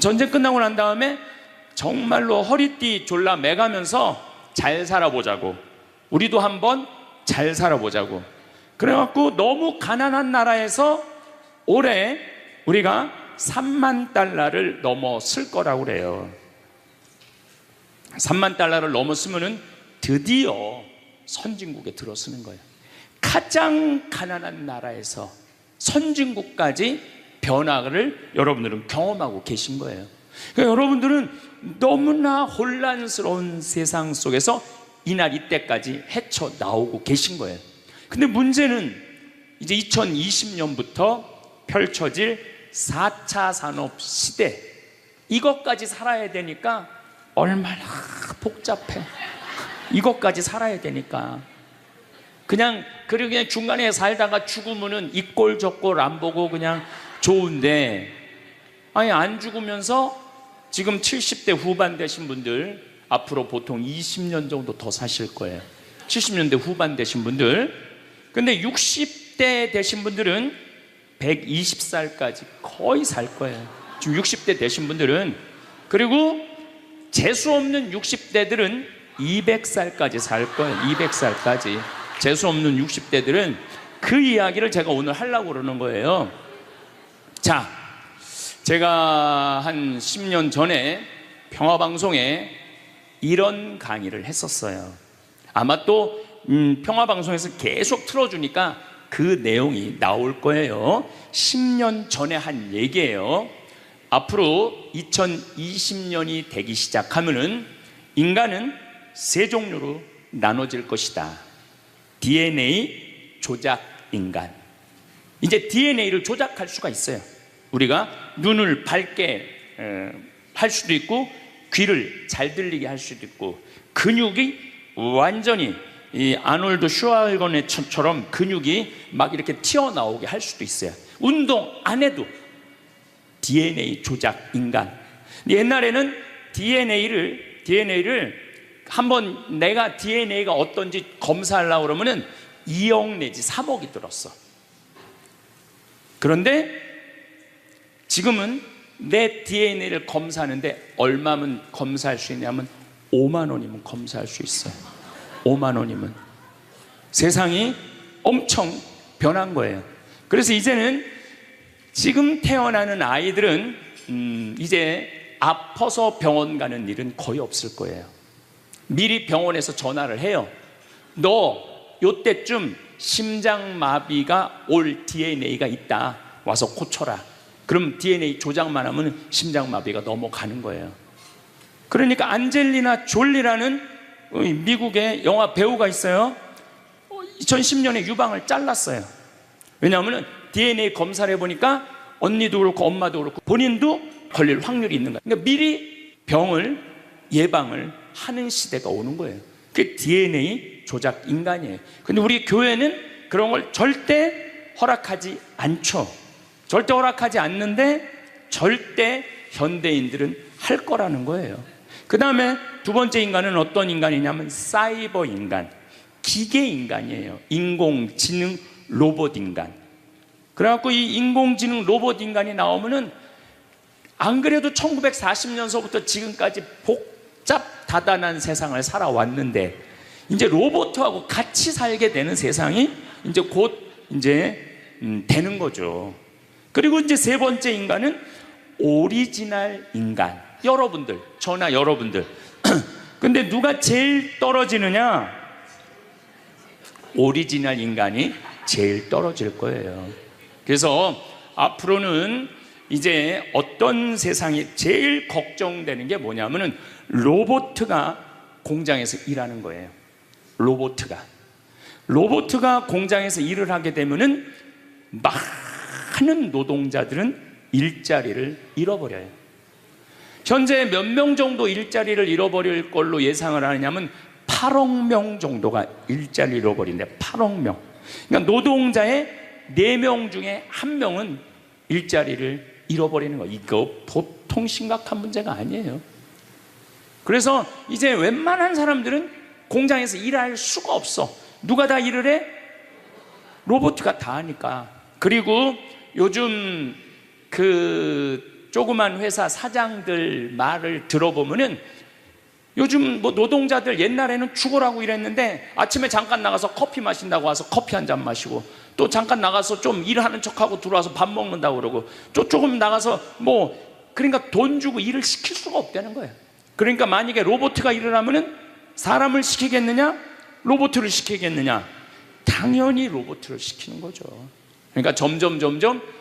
전쟁 끝나고 난 다음에 정말로 허리띠 졸라 매가면서 잘 살아보자고, 우리도 한번 잘 살아보자고. 그래갖고 너무 가난한 나라에서 올해 우리가 3만 달러를 넘었을 거라고 그래요. 3만 달러를 넘었으면은 드디어 선진국에 들어서는 거예요. 가장 가난한 나라에서 선진국까지 변화를 여러분들은 경험하고 계신 거예요. 그러니까 여러분들은 너무나 혼란스러운 세상 속에서 이날 이때까지 헤쳐 나오고 계신 거예요. 근데 문제는 이제 2020년부터 펼쳐질 4차 산업 시대, 이것까지 살아야 되니까 얼마나 복잡해. 이것까지 살아야 되니까 그냥 중간에 살다가 죽으면은 이 꼴 저 꼴 안 보고 그냥 좋은데, 아니 안 죽으면서 지금 70대 후반 되신 분들 앞으로 보통 20년 정도 더 사실 거예요. 70년대 후반 되신 분들. 근데 60대 되신 분들은 120살까지 거의 살 거예요. 지금 60대 되신 분들은. 그리고 재수 없는 60대들은 200살까지 살 거예요. 200살까지. 재수 없는 60대들은. 그 이야기를 제가 오늘 하려고 그러는 거예요. 자, 제가 한 10년 전에 평화방송에 이런 강의를 했었어요. 아마 또 평화방송에서 계속 틀어주니까 그 내용이 나올 거예요. 10년 전에 한 얘기예요. 앞으로 2020년이 되기 시작하면은 인간은 세 종류로 나눠질 것이다. DNA 조작 인간. 이제 DNA를 조작할 수가 있어요. 우리가 눈을 밝게 할 수도 있고, 귀를 잘 들리게 할 수도 있고, 근육이 완전히 이 아놀드 슈왈거네처럼 근육이 막 이렇게 튀어나오게 할 수도 있어요. 운동 안 해도 DNA 조작 인간. 옛날에는 DNA를 한번 내가 DNA가 어떤지 검사하려고 그러면은 2억 내지 3억이 들었어. 그런데 지금은 내 DNA를 검사하는데 얼마면 검사할 수 있냐면 5만 원이면 검사할 수 있어요. 5만 원이면. 세상이 엄청 변한 거예요. 그래서 이제는 지금 태어나는 아이들은 이제 아파서 병원 가는 일은 거의 없을 거예요. 미리 병원에서 전화를 해요. 너 요때쯤 심장마비가 올 DNA가 있다. 와서 고쳐라. 그럼 DNA 조작만 하면 심장마비가 넘어가는 거예요. 그러니까 안젤리나 졸리라는 미국의 영화 배우가 있어요. 2010년에 유방을 잘랐어요. 왜냐하면 DNA 검사를 해보니까 언니도 그렇고 엄마도 그렇고 본인도 걸릴 확률이 있는 거예요. 그러니까 미리 병을 예방을 하는 시대가 오는 거예요. 그게 DNA 조작 인간이에요. 근데 우리 교회는 그런 걸 절대 허락하지 않죠. 절대 허락하지 않는데 절대 현대인들은 할 거라는 거예요. 그 다음에 두 번째 인간은 어떤 인간이냐면 사이버 인간, 기계 인간이에요. 인공지능 로봇 인간. 그래갖고 이 인공지능 로봇 인간이 나오면은 안 그래도 1940년서부터 지금까지 복잡 다단한 세상을 살아왔는데 이제 로봇하고 같이 살게 되는 세상이 이제 곧 되는 거죠. 그리고 이제 세 번째 인간은 오리지널 인간. 여러분들, 저나 여러분들. 근데 누가 제일 떨어지느냐? 오리지널 인간이 제일 떨어질 거예요. 그래서 앞으로는 이제 어떤 세상이 제일 걱정되는 게 뭐냐면은 로봇가 공장에서 일하는 거예요. 로봇가 공장에서 일을 하게 되면은 많은 노동자들은 일자리를 잃어버려요. 현재 몇 명 정도 일자리를 잃어버릴 걸로 예상을 하느냐면 8억 명 정도가 일자리를 잃어버린대. 8억 명. 그러니까 노동자의 4명 중에 1명은 일자리를 잃어버리는 거. 이거 보통 심각한 문제가 아니에요. 그래서 이제 웬만한 사람들은 공장에서 일할 수가 없어. 누가 다 일을 해? 로봇가 다 하니까. 그리고 요즘 그 조그만 회사 사장들 말을 들어보면은 요즘 뭐 노동자들 옛날에는 죽으라고 일했는데 아침에 잠깐 나가서 커피 마신다고 와서 커피 한 잔 마시고 또 잠깐 나가서 좀 일하는 척하고 들어와서 밥 먹는다고 그러고 또 조금 나가서 뭐 그러니까 돈 주고 일을 시킬 수가 없다는 거예요. 그러니까 만약에 로봇가 일을 하면은 사람을 시키겠느냐? 로봇을 시키겠느냐? 당연히 로봇을 시키는 거죠. 그러니까 점점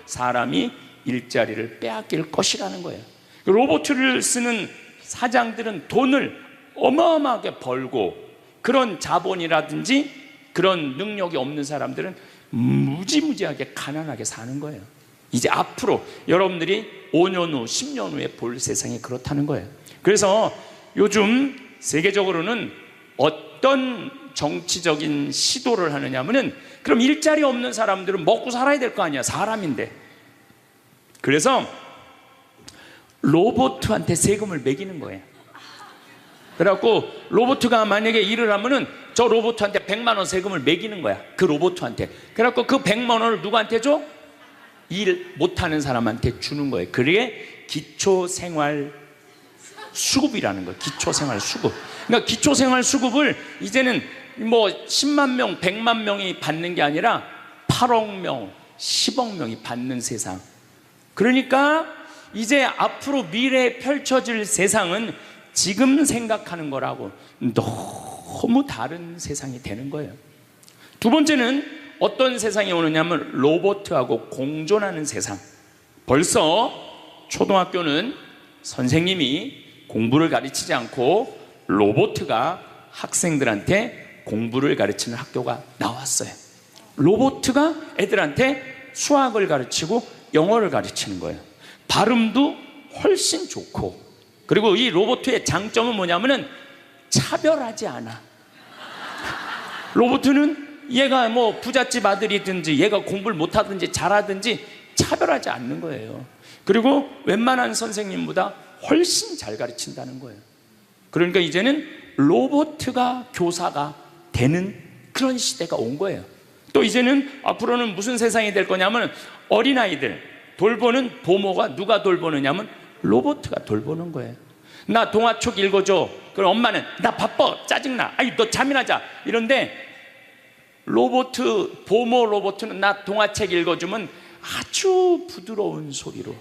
사람이 일자리를 빼앗길 것이라는 거예요. 로봇을 쓰는 사장들은 돈을 어마어마하게 벌고 그런 자본이라든지 그런 능력이 없는 사람들은 무지무지하게 가난하게 사는 거예요. 이제 앞으로 여러분들이 5년 후, 10년 후에 볼 세상이 그렇다는 거예요. 그래서 요즘 세계적으로는 어떤 정치적인 시도를 하느냐면은 그럼 일자리 없는 사람들은 먹고 살아야 될 거 아니야. 사람인데. 그래서 로봇한테 세금을 매기는 거예요. 그래갖고 로봇가 만약에 일을 하면은 저 로봇한테 100만 원 세금을 매기는 거야. 그 로봇한테. 그래갖고 그 100만 원을 누구한테 줘? 일 못하는 사람한테 주는 거예요. 그게 기초생활 수급이라는 거예요. 기초생활 수급. 그러니까 기초생활 수급을 이제는 뭐 10만 명, 100만 명이 받는 게 아니라 8억 명, 10억 명이 받는 세상. 그러니까 이제 앞으로 미래에 펼쳐질 세상은 지금 생각하는 거라고 너무 다른 세상이 되는 거예요. 두 번째는 어떤 세상이 오느냐면 로봇하고 공존하는 세상. 벌써 초등학교는 선생님이 공부를 가르치지 않고 로봇가 학생들한테 공부를 가르치는 학교가 나왔어요. 로봇가 애들한테 수학을 가르치고 영어를 가르치는 거예요. 발음도 훨씬 좋고. 그리고 이 로봇의 장점은 뭐냐면은 차별하지 않아. 로봇은 얘가 뭐 부잣집 아들이든지 얘가 공부를 못하든지 잘하든지 차별하지 않는 거예요. 그리고 웬만한 선생님보다 훨씬 잘 가르친다는 거예요. 그러니까 이제는 로봇가 교사가 되는 그런 시대가 온 거예요. 또 이제는 앞으로는 무슨 세상이 될 거냐면 어린아이들 돌보는 보모가 누가 돌보느냐면 로봇가 돌보는 거예요. 나 동화책 읽어줘. 그럼 엄마는 나 바빠 짜증나. 아이 너 잠이나 자. 이런데 보모 로봇은 나 동화책 읽어주면 아주 부드러운 소리로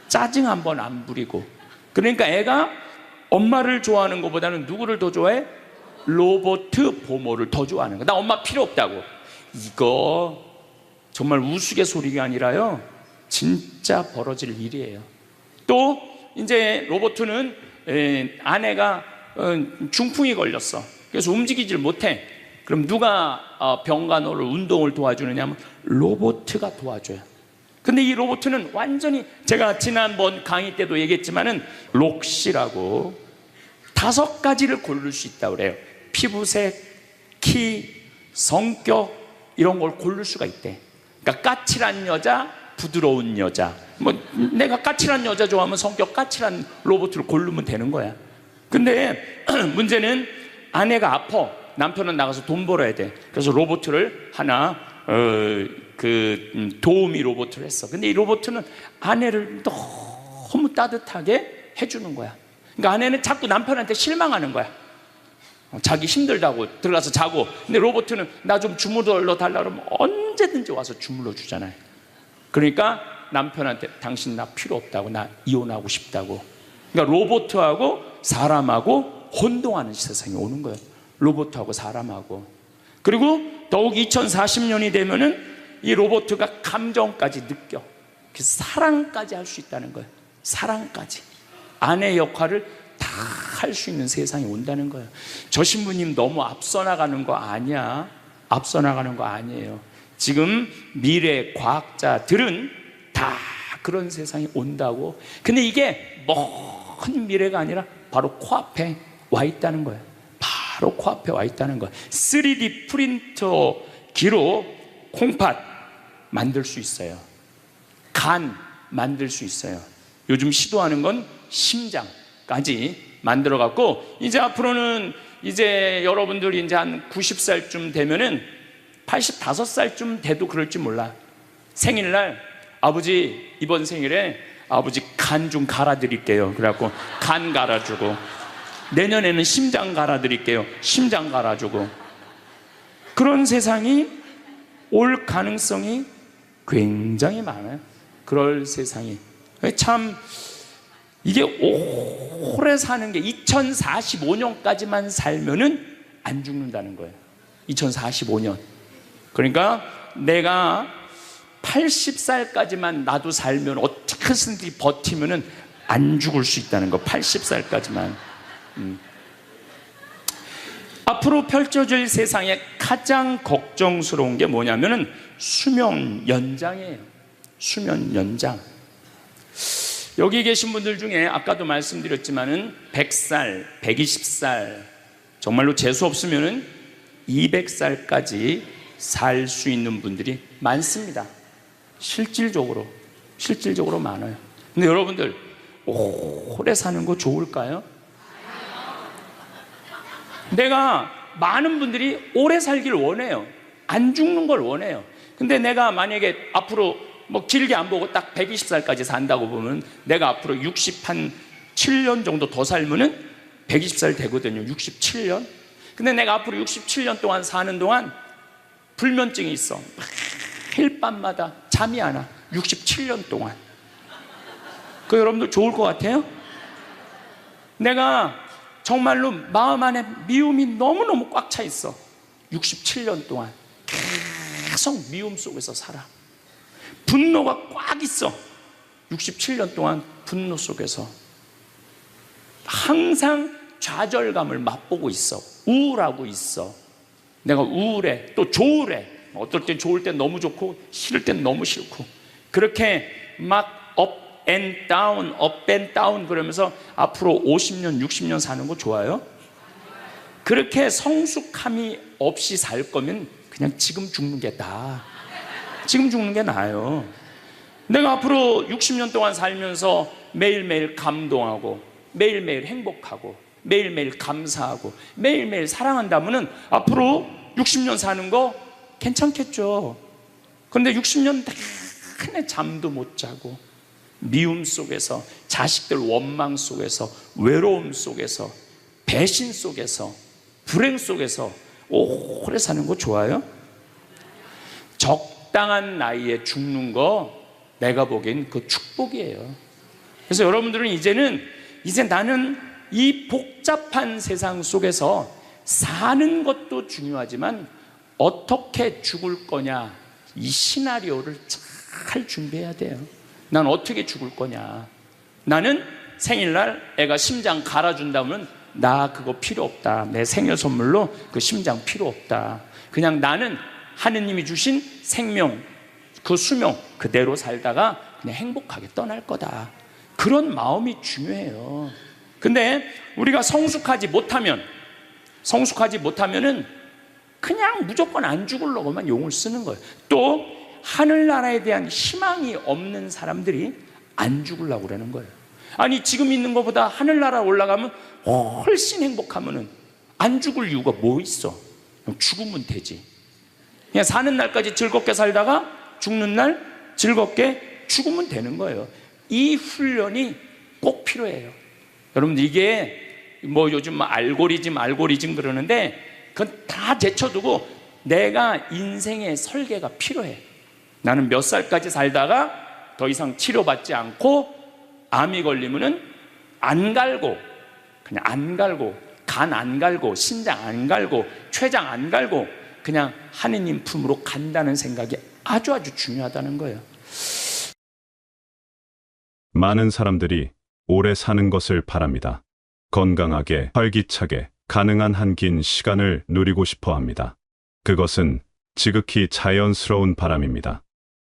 짜증 한번 안 부리고. 그러니까 애가 엄마를 좋아하는 것보다는 누구를 더 좋아해? 로봇 보모를 더 좋아하는 거야. 나 엄마 필요 없다고. 이거 정말 우스갯소리가 아니라요 진짜 벌어질 일이에요. 또 이제 로봇은 아내가 중풍이 걸렸어. 그래서 움직이질 못해. 그럼 누가 병간호를 운동을 도와주느냐면 로봇가 도와줘요. 근데 이 로봇은 완전히 제가 지난번 강의 때도 얘기했지만은 록시라고 5가지를 고를 수 있다고 그래요. 피부색, 키, 성격, 이런 걸 고를 수가 있대. 그러니까 까칠한 여자, 부드러운 여자. 뭐 내가 까칠한 여자 좋아하면 성격 까칠한 로봇을 고르면 되는 거야. 근데 문제는 아내가 아파. 남편은 나가서 돈 벌어야 돼. 그래서 로봇을 하나 도우미 로봇을 했어. 근데 이 로봇은 아내를 너무 따뜻하게 해주는 거야. 그러니까 아내는 자꾸 남편한테 실망하는 거야. 자기 힘들다고 들어가서 자고. 근데 로봇은 나 좀 주물러 달라 그러면 언제든지 와서 주물러 주잖아요. 그러니까 남편한테 당신 나 필요 없다고, 나 이혼하고 싶다고. 그러니까 로봇하고 사람하고 혼동하는 세상이 오는 거예요. 로봇하고 사람하고. 그리고 더욱 2040년이 되면은 이 로봇가 감정까지 느껴. 사랑까지 할 수 있다는 거예요. 사랑까지. 아내 역할을 다 할 수 있는 세상이 온다는 거예요. 저 신부님 너무 앞서 나가는 거 아니야. 앞서 나가는 거 아니에요. 지금 미래 과학자들은 다 그런 세상이 온다고. 근데 이게 먼 미래가 아니라 바로 코앞에 와 있다는 거예요. 바로 코앞에 와 있다는 거예요. 3D 프린터기로 콩팥 만들 수 있어요. 간 만들 수 있어요. 요즘 시도하는 건 심장까지 만들어 갖고, 이제 앞으로는 이제 여러분들이 이제 한 90살쯤 되면은 85살쯤 돼도 그럴지 몰라. 생일날 아버지 이번 생일에 아버지 간 좀 갈아드릴게요. 그래갖고 간 갈아주고, 내년에는 심장 갈아드릴게요. 심장 갈아주고. 그런 세상이 올 가능성이 굉장히 많아요. 그럴 세상이. 참 이게 오래 사는 게 2045년까지만 살면은 안 죽는다는 거예요. 2045년. 그러니까 내가 80살까지만 나도 살면 어떻게든지 버티면은 안 죽을 수 있다는 거. 80살까지만. 앞으로 펼쳐질 세상에 가장 걱정스러운 게 뭐냐면은 수명 연장이에요. 수명 연장. 여기 계신 분들 중에 아까도 말씀드렸지만은 100살, 120살, 정말로 재수 없으면은 200살까지 살 수 있는 분들이 많습니다. 실질적으로 많아요. 근데 여러분들 오래 사는 거 좋을까요? 내가 많은 분들이 오래 살길 원해요. 안 죽는 걸 원해요. 근데 내가 만약에 앞으로 뭐 길게 안 보고 딱 120살까지 산다고 보면 내가 앞으로 67년 정도 더 살면은 120살 되거든요. 67년. 근데 내가 앞으로 67년 동안 사는 동안 불면증이 있어. 매일 밤마다 잠이 안 와. 67년 동안. 그 여러분들 좋을 것 같아요? 내가 정말로 마음 안에 미움이 너무너무 꽉 차 있어. 67년 동안 계속 미움 속에서 살아. 분노가 꽉 있어. 67년 동안 분노 속에서 항상 좌절감을 맛보고 있어. 우울하고 있어. 내가 우울해. 또 좋으래. 어떨 땐 좋을 땐 너무 좋고 싫을 땐 너무 싫고, 그렇게 막 업 앤 다운, 업 앤 다운 그러면서 앞으로 50년, 60년 사는 거 좋아요? 그렇게 성숙함이 없이 살 거면 그냥 지금 죽는 게 나아. 지금 죽는 게 나아요. 내가 앞으로 60년 동안 살면서 매일매일 감동하고 매일매일 행복하고 매일매일 감사하고 매일매일 사랑한다면은 앞으로 60년 사는 거 괜찮겠죠. 근데 60년 내내 잠도 못 자고 미움 속에서, 자식들 원망 속에서, 외로움 속에서, 배신 속에서, 불행 속에서 오래 사는 거 좋아요? 적당한 나이에 죽는 거 내가 보기엔 그 축복이에요. 그래서 여러분들은 이제 나는 이 복잡한 세상 속에서 사는 것도 중요하지만 어떻게 죽을 거냐, 이 시나리오를 잘 준비해야 돼요. 난 어떻게 죽을 거냐. 나는 생일날 애가 심장 갈아준다면 나 그거 필요 없다. 내 생일 선물로 그 심장 필요 없다. 그냥 나는 하느님이 주신 생명, 그 수명 그대로 살다가 그냥 행복하게 떠날 거다. 그런 마음이 중요해요. 근데 우리가 성숙하지 못하면은 그냥 무조건 안 죽으려고만 용을 쓰는 거예요. 또 하늘나라에 대한 희망이 없는 사람들이 안 죽으려고 그러는 거예요. 아니 지금 있는 것보다 하늘나라 올라가면 훨씬 행복하면은 안 죽을 이유가 뭐 있어? 그냥 죽으면 되지. 그냥 사는 날까지 즐겁게 살다가 죽는 날 즐겁게 죽으면 되는 거예요. 이 훈련이 꼭 필요해요. 여러분들 이게 뭐 요즘 알고리즘 그러는데 그건 다 제쳐두고 내가 인생의 설계가 필요해. 나는 몇 살까지 살다가 더 이상 치료받지 않고 암이 걸리면은 안 갈고, 그냥 안 갈고, 간 안 갈고, 신장 안 갈고, 췌장 안 갈고 그냥 하느님 품으로 간다는 생각이 아주 중요하다는 거예요. 많은 사람들이 오래 사는 것을 바랍니다. 건강하게, 활기차게, 가능한 한 긴 시간을 누리고 싶어 합니다. 그것은 지극히 자연스러운 바람입니다.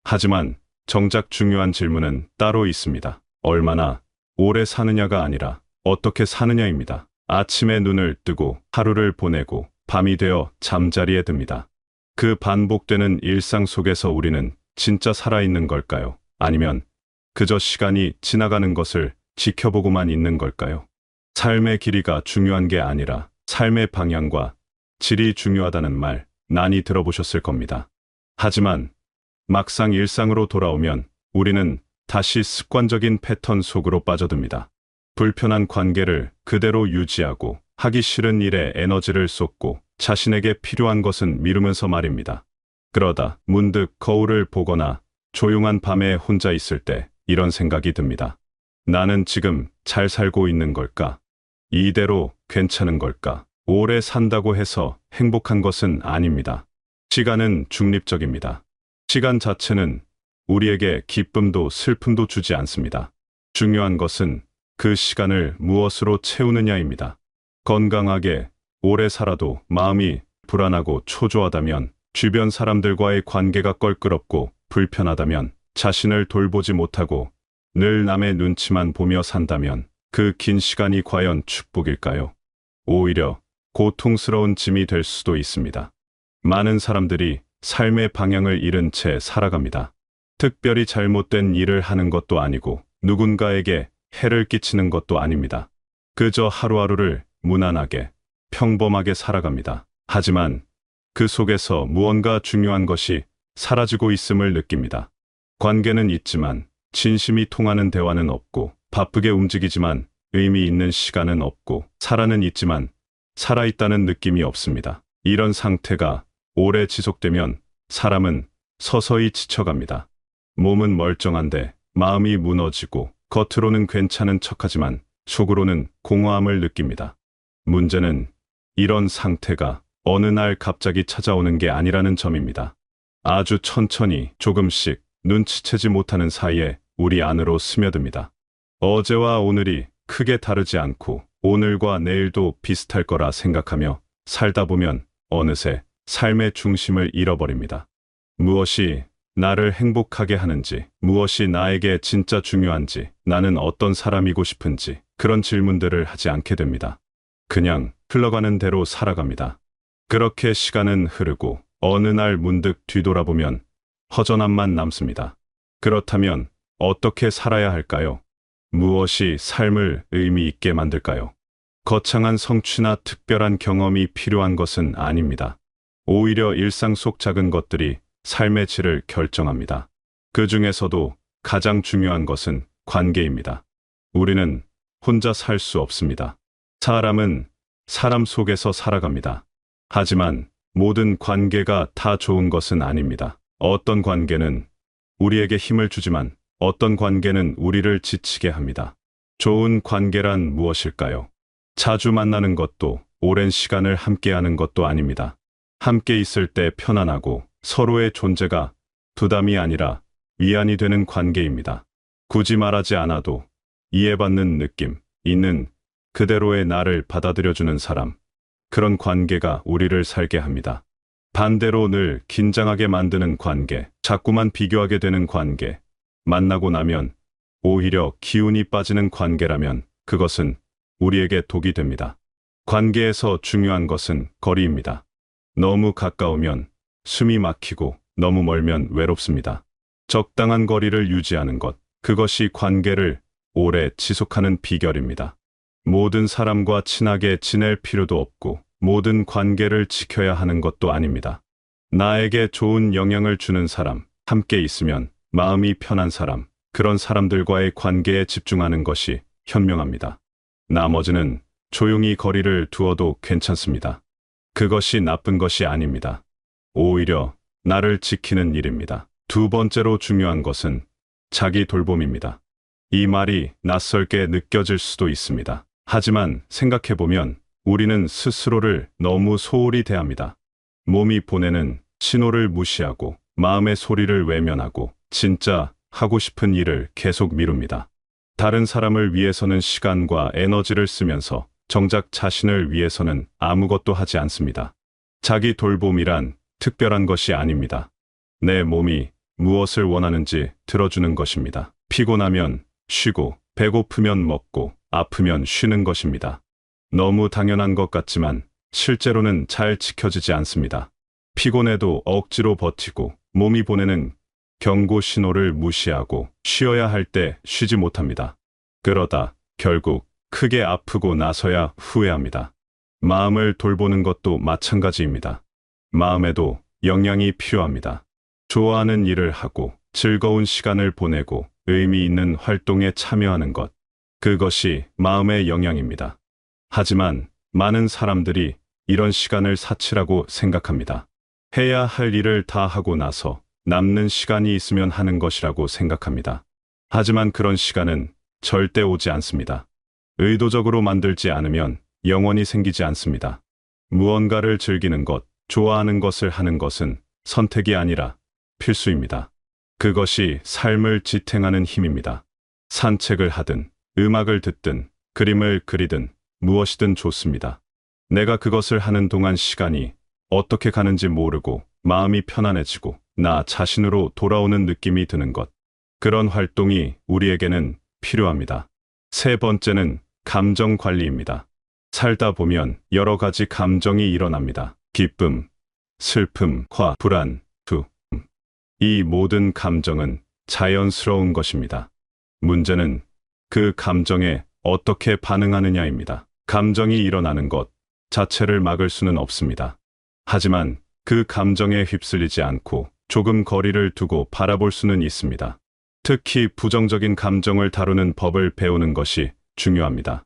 하지만 정작 중요한 질문은 따로 있습니다. 얼마나 오래 사느냐가 아니라 어떻게 사느냐입니다. 아침에 눈을 뜨고 하루를 보내고 밤이 되어 잠자리에 듭니다. 그 반복되는 일상 속에서 우리는 진짜 살아있는 걸까요? 아니면 그저 시간이 지나가는 것을 지켜보고만 있는 걸까요? 삶의 길이가 중요한 게 아니라 삶의 방향과 질이 중요하다는 말 많이 들어보셨을 겁니다. 하지만 막상 일상으로 돌아오면 우리는 다시 습관적인 패턴 속으로 빠져듭니다. 불편한 관계를 그대로 유지하고 하기 싫은 일에 에너지를 쏟고 자신에게 필요한 것은 미루면서 말입니다. 그러다 문득 거울을 보거나 조용한 밤에 혼자 있을 때 이런 생각이 듭니다. 나는 지금 잘 살고 있는 걸까? 이대로 괜찮은 걸까? 오래 산다고 해서 행복한 것은 아닙니다. 시간은 중립적입니다. 시간 자체는 우리에게 기쁨도 슬픔도 주지 않습니다. 중요한 것은 그 시간을 무엇으로 채우느냐입니다. 건강하게 오래 살아도 마음이 불안하고 초조하다면, 주변 사람들과의 관계가 껄끄럽고 불편하다면, 자신을 돌보지 못하고 늘 남의 눈치만 보며 산다면 그 긴 시간이 과연 축복일까요? 오히려 고통스러운 짐이 될 수도 있습니다. 많은 사람들이 삶의 방향을 잃은 채 살아갑니다. 특별히 잘못된 일을 하는 것도 아니고 누군가에게 해를 끼치는 것도 아닙니다. 그저 하루하루를 무난하게 평범하게 살아갑니다. 하지만 그 속에서 무언가 중요한 것이 사라지고 있음을 느낍니다. 관계는 있지만 진심이 통하는 대화는 없고, 바쁘게 움직이지만 의미 있는 시간은 없고, 살아는 있지만 살아있다는 느낌이 없습니다. 이런 상태가 오래 지속되면 사람은 서서히 지쳐갑니다. 몸은 멀쩡한데 마음이 무너지고, 겉으로는 괜찮은 척하지만 속으로는 공허함을 느낍니다. 문제는 이런 상태가 어느 날 갑자기 찾아오는 게 아니라는 점입니다. 아주 천천히 조금씩 눈치채지 못하는 사이에 우리 안으로 스며듭니다. 어제와 오늘이 크게 다르지 않고 오늘과 내일도 비슷할 거라 생각하며 살다 보면 어느새 삶의 중심을 잃어버립니다. 무엇이 나를 행복하게 하는지, 무엇이 나에게 진짜 중요한지, 나는 어떤 사람이고 싶은지, 그런 질문들을 하지 않게 됩니다. 그냥 흘러가는 대로 살아갑니다. 그렇게 시간은 흐르고 어느 날 문득 뒤돌아보면 허전함만 남습니다. 그렇다면 어떻게 살아야 할까요? 무엇이 삶을 의미 있게 만들까요? 거창한 성취나 특별한 경험이 필요한 것은 아닙니다. 오히려 일상 속 작은 것들이 삶의 질을 결정합니다. 그 중에서도 가장 중요한 것은 관계입니다. 우리는 혼자 살 수 없습니다. 사람은 사람 속에서 살아갑니다. 하지만 모든 관계가 다 좋은 것은 아닙니다. 어떤 관계는 우리에게 힘을 주지만 어떤 관계는 우리를 지치게 합니다. 좋은 관계란 무엇일까요? 자주 만나는 것도 오랜 시간을 함께하는 것도 아닙니다. 함께 있을 때 편안하고 서로의 존재가 부담이 아니라 위안이 되는 관계입니다. 굳이 말하지 않아도 이해받는 느낌, 있는 그대로의 나를 받아들여주는 사람, 그런 관계가 우리를 살게 합니다. 반대로 늘 긴장하게 만드는 관계, 자꾸만 비교하게 되는 관계, 만나고 나면 오히려 기운이 빠지는 관계라면 그것은 우리에게 독이 됩니다. 관계에서 중요한 것은 거리입니다. 너무 가까우면 숨이 막히고 너무 멀면 외롭습니다. 적당한 거리를 유지하는 것, 그것이 관계를 오래 지속하는 비결입니다. 모든 사람과 친하게 지낼 필요도 없고 모든 관계를 지켜야 하는 것도 아닙니다. 나에게 좋은 영향을 주는 사람, 함께 있으면 마음이 편한 사람, 그런 사람들과의 관계에 집중하는 것이 현명합니다. 나머지는 조용히 거리를 두어도 괜찮습니다. 그것이 나쁜 것이 아닙니다. 오히려 나를 지키는 일입니다. 두 번째로 중요한 것은 자기 돌봄입니다. 이 말이 낯설게 느껴질 수도 있습니다. 하지만 생각해보면 우리는 스스로를 너무 소홀히 대합니다. 몸이 보내는 신호를 무시하고 마음의 소리를 외면하고 진짜 하고 싶은 일을 계속 미룹니다. 다른 사람을 위해서는 시간과 에너지를 쓰면서 정작 자신을 위해서는 아무것도 하지 않습니다. 자기 돌봄이란 특별한 것이 아닙니다. 내 몸이 무엇을 원하는지 들어주는 것입니다. 피곤하면 쉬고, 배고프면 먹고, 아프면 쉬는 것입니다. 너무 당연한 것 같지만 실제로는 잘 지켜지지 않습니다. 피곤해도 억지로 버티고 몸이 보내는 경고 신호를 무시하고 쉬어야 할 때 쉬지 못합니다. 그러다 결국 크게 아프고 나서야 후회합니다. 마음을 돌보는 것도 마찬가지입니다. 마음에도 영양이 필요합니다. 좋아하는 일을 하고 즐거운 시간을 보내고 의미 있는 활동에 참여하는 것, 그것이 마음의 영양입니다. 하지만 많은 사람들이 이런 시간을 사치라고 생각합니다. 해야 할 일을 다 하고 나서 남는 시간이 있으면 하는 것이라고 생각합니다. 하지만 그런 시간은 절대 오지 않습니다. 의도적으로 만들지 않으면 영원히 생기지 않습니다. 무언가를 즐기는 것, 좋아하는 것을 하는 것은 선택이 아니라 필수입니다. 그것이 삶을 지탱하는 힘입니다. 산책을 하든, 음악을 듣든, 그림을 그리든, 무엇이든 좋습니다. 내가 그것을 하는 동안 시간이 어떻게 가는지 모르고 마음이 편안해지고 나 자신으로 돌아오는 느낌이 드는 것. 그런 활동이 우리에게는 필요합니다. 세 번째는 감정 관리입니다. 살다 보면 여러 가지 감정이 일어납니다. 기쁨, 슬픔, 화, 불안, 두려움. 이 모든 감정은 자연스러운 것입니다. 문제는 그 감정에 어떻게 반응하느냐입니다. 감정이 일어나는 것 자체를 막을 수는 없습니다. 하지만 그 감정에 휩쓸리지 않고 조금 거리를 두고 바라볼 수는 있습니다. 특히 부정적인 감정을 다루는 법을 배우는 것이 중요합니다.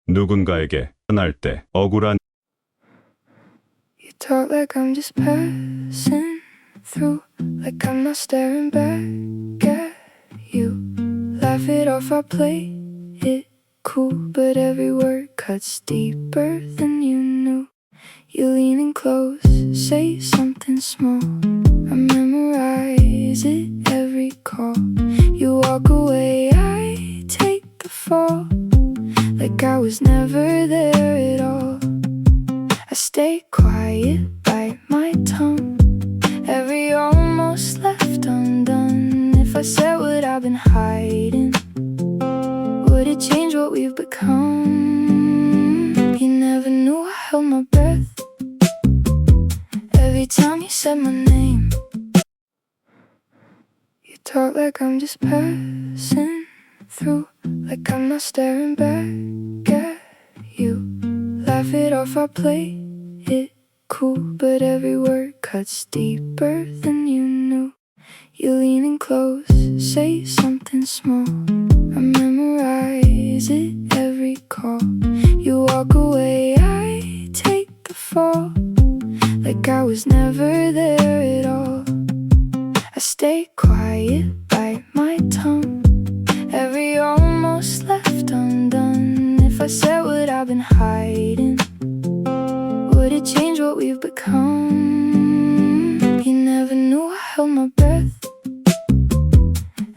누군가에게 떠날 때 억울한 You talk like I'm just passing through, like I'm not staring back at you. Laugh it off, I play it cool, but every word cuts deeper than you knew. You leaning close, say something small, I memorize it every call. You walk away, I take the fall, like I was never there at all. I stay quiet, bite my tongue, every almost left undone. If I said what I've been hiding, would it change what we've become? You never knew I held my breath every time you said my name. You talk like I'm just passing through, like I'm not staring back at you. Laugh it off, I play it cool, but every word cuts deeper than you knew. You leaning close, say something small, I memorize it every call. You walk away, I take the fall, like I was never there at all. I stay quiet, bite my tongue, every almost left undone. If I said what I've been hiding, would it change what we've become? You never knew I held my breath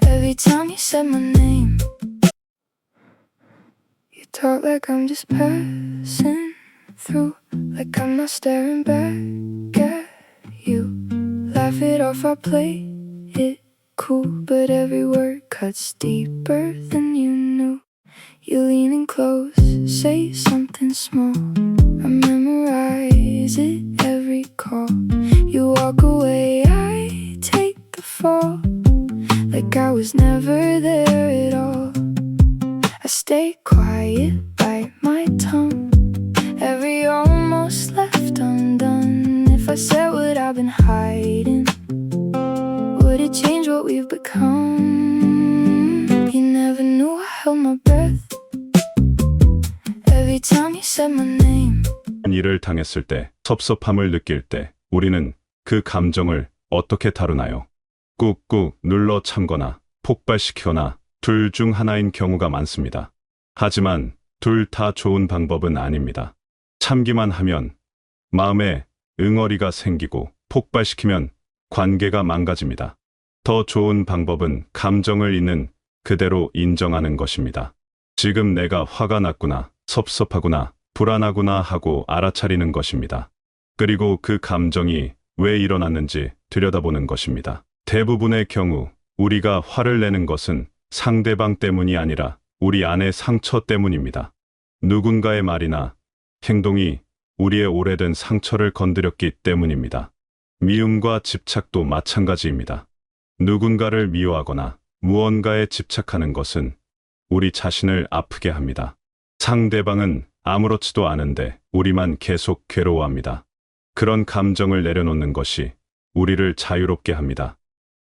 every time you said my name. You talk like I'm just passing through, like I'm not staring back at you. Laugh it off, I play it cool, but every word cuts deeper than you knew. You leaning close, say something small, I memorize it every recall. You walk away, I take a fall, like I was never there at all. I stay quiet, bite my tongue, every almost left undone. If I said what I've been hiding, would it change what we've become? You never knew I held my breath every time you said my name. 일을 당했을 때, 섭섭함을 느낄 때, 우리는 그 감정을 어떻게 다루나요? 꾹꾹 눌러 참거나 폭발시키거나 둘 중 하나인 경우가 많습니다. 하지만 둘 다 좋은 방법은 아닙니다. 참기만 하면 마음에 응어리가 생기고 폭발시키면 관계가 망가집니다. 더 좋은 방법은 감정을 있는 그대로 인정하는 것입니다. 지금 내가 화가 났구나, 섭섭하구나, 불안하구나 하고 알아차리는 것입니다. 그리고 그 감정이 왜 일어났는지 들여다보는 것입니다. 대부분의 경우 우리가 화를 내는 것은 상대방 때문이 아니라 우리 안의 상처 때문입니다. 누군가의 말이나 행동이 우리의 오래된 상처를 건드렸기 때문입니다. 미움과 집착도 마찬가지입니다. 누군가를 미워하거나 무언가에 집착하는 것은 우리 자신을 아프게 합니다. 상대방은 아무렇지도 않은데 우리만 계속 괴로워합니다. 그런 감정을 내려놓는 것이 우리를 자유롭게 합니다.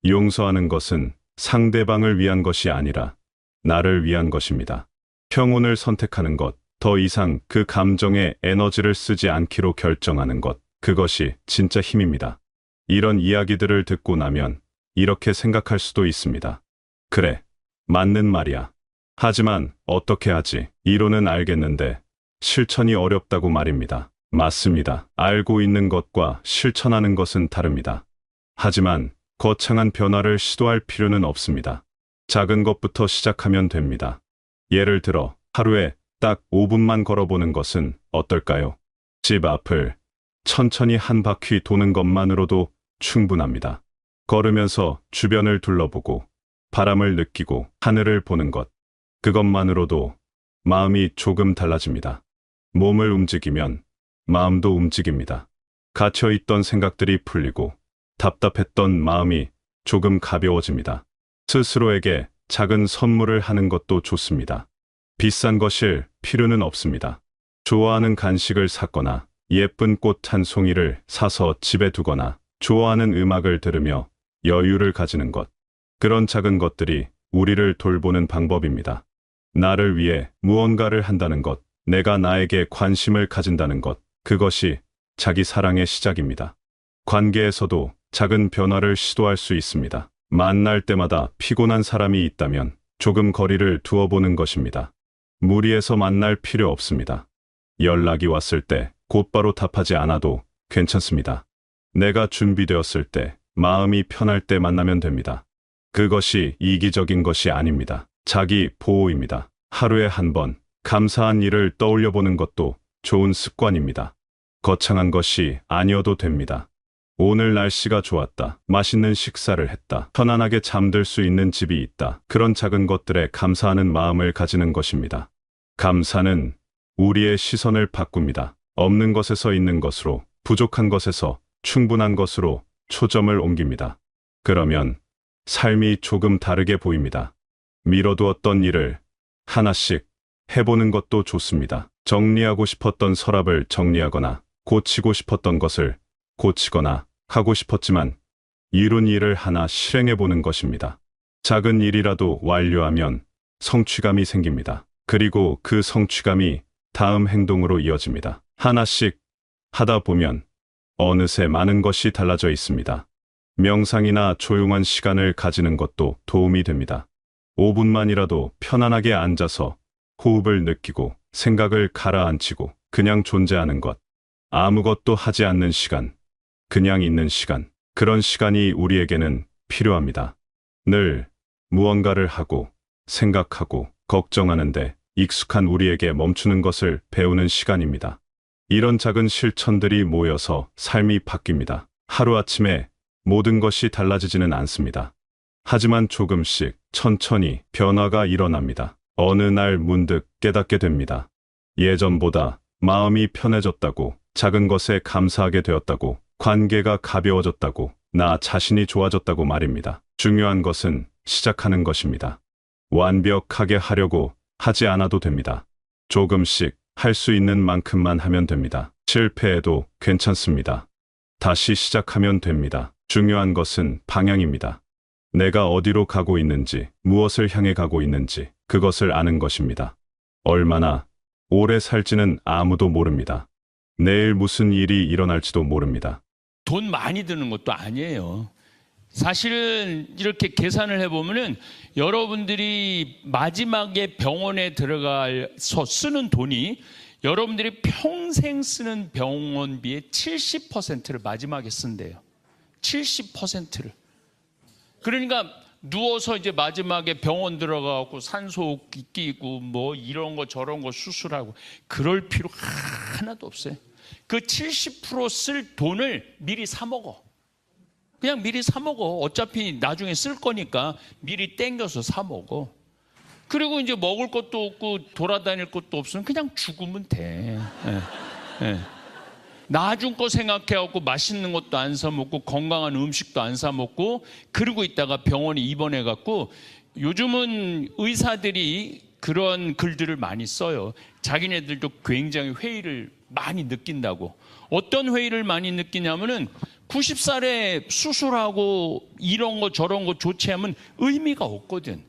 용서하는 것은 상대방을 위한 것이 아니라 나를 위한 것입니다. 평온을 선택하는 것, 더 이상 그 감정에 에너지를 쓰지 않기로 결정하는 것, 그것이 진짜 힘입니다. 이런 이야기들을 듣고 나면 이렇게 생각할 수도 있습니다. 그래, 맞는 말이야. 하지만 어떻게 하지? 이론은 알겠는데 실천이 어렵다고 말입니다. 맞습니다. 알고 있는 것과 실천하는 것은 다릅니다. 하지만 거창한 변화를 시도할 필요는 없습니다. 작은 것부터 시작하면 됩니다. 예를 들어 하루에 딱 5분만 걸어보는 것은 어떨까요? 집 앞을 천천히 한 바퀴 도는 것만으로도 충분합니다. 걸으면서 주변을 둘러보고 바람을 느끼고 하늘을 보는 것, 그것만으로도 마음이 조금 달라집니다. 몸을 움직이면 마음도 움직입니다. 갇혀있던 생각들이 풀리고 답답했던 마음이 조금 가벼워집니다. 스스로에게 작은 선물을 하는 것도 좋습니다. 비싼 것일 필요는 없습니다. 좋아하는 간식을 샀거나 예쁜 꽃 한 송이를 사서 집에 두거나 좋아하는 음악을 들으며 여유를 가지는 것. 그런 작은 것들이 우리를 돌보는 방법입니다. 나를 위해 무언가를 한다는 것, 내가 나에게 관심을 가진다는 것, 그것이 자기 사랑의 시작입니다. 관계에서도 작은 변화를 시도할 수 있습니다. 만날 때마다 피곤한 사람이 있다면 조금 거리를 두어보는 것입니다. 무리해서 만날 필요 없습니다. 연락이 왔을 때 곧바로 답하지 않아도 괜찮습니다. 내가 준비되었을 때, 마음이 편할 때 만나면 됩니다. 그것이 이기적인 것이 아닙니다. 자기 보호입니다. 하루에 한 번 감사한 일을 떠올려 보는 것도 좋은 습관입니다. 거창한 것이 아니어도 됩니다. 오늘 날씨가 좋았다. 맛있는 식사를 했다. 편안하게 잠들 수 있는 집이 있다. 그런 작은 것들에 감사하는 마음을 가지는 것입니다. 감사는 우리의 시선을 바꿉니다. 없는 것에서 있는 것으로, 부족한 것에서 충분한 것으로 초점을 옮깁니다. 그러면 삶이 조금 다르게 보입니다. 미뤄두었던 일을 하나씩 해보는 것도 좋습니다. 정리하고 싶었던 서랍을 정리하거나 고치고 싶었던 것을 고치거나 하고 싶었지만 이룬 일을 하나 실행해보는 것입니다. 작은 일이라도 완료하면 성취감이 생깁니다. 그리고 그 성취감이 다음 행동으로 이어집니다. 하나씩 하다 보면 어느새 많은 것이 달라져 있습니다. 명상이나 조용한 시간을 가지는 것도 도움이 됩니다. 5분만이라도 편안하게 앉아서 호흡을 느끼고 생각을 가라앉히고 그냥 존재하는 것. 아무것도 하지 않는 시간, 그냥 있는 시간, 그런 시간이 우리에게는 필요합니다. 늘 무언가를 하고 생각하고 걱정하는데 익숙한 우리에게 멈추는 것을 배우는 시간입니다. 이런 작은 실천들이 모여서 삶이 바뀝니다. 하루아침에 모든 것이 달라지지는 않습니다. 하지만 조금씩 천천히 변화가 일어납니다. 어느 날 문득 깨닫게 됩니다. 예전보다 마음이 편해졌다고, 작은 것에 감사하게 되었다고, 관계가 가벼워졌다고, 나 자신이 좋아졌다고 말입니다. 중요한 것은 시작하는 것입니다. 완벽하게 하려고 하지 않아도 됩니다. 조금씩 할 수 있는 만큼만 하면 됩니다. 실패해도 괜찮습니다. 다시 시작하면 됩니다. 중요한 것은 방향입니다. 내가 어디로 가고 있는지, 무엇을 향해 가고 있는지, 그것을 아는 것입니다. 얼마나 오래 살지는 아무도 모릅니다. 내일 무슨 일이 일어날지도 모릅니다. 돈 많이 드는 것도 아니에요. 사실은 이렇게 계산을 해보면은 여러분들이 마지막에 병원에 들어가서 쓰는 돈이 여러분들이 평생 쓰는 병원비의 70%를 마지막에 쓴대요. 70%를. 그러니까 누워서 이제 마지막에 병원 들어가고 산소호흡기 끼고 뭐 이런 거 저런 거 수술하고 그럴 필요 하나도 없어요. 그 70%쓸 돈을 미리 사 먹어. 그냥 미리 사 먹어. 어차피 나중에 쓸 거니까 미리 땡겨서 사 먹어. 그리고 이제 먹을 것도 없고 돌아다닐 것도 없으면 그냥 죽으면 돼. 예. 예. 나중 거 생각해갖고 맛있는 것도 안 사 먹고 건강한 음식도 안 사 먹고 그러고 있다가 병원에 입원해갖고 요즘은 의사들이 그런 글들을 많이 써요. 자기네들도 굉장히 회의를 많이 느낀다고. 어떤 회의를 많이 느끼냐면은 90살에 수술하고 이런 거 저런 거 조치하면 의미가 없거든.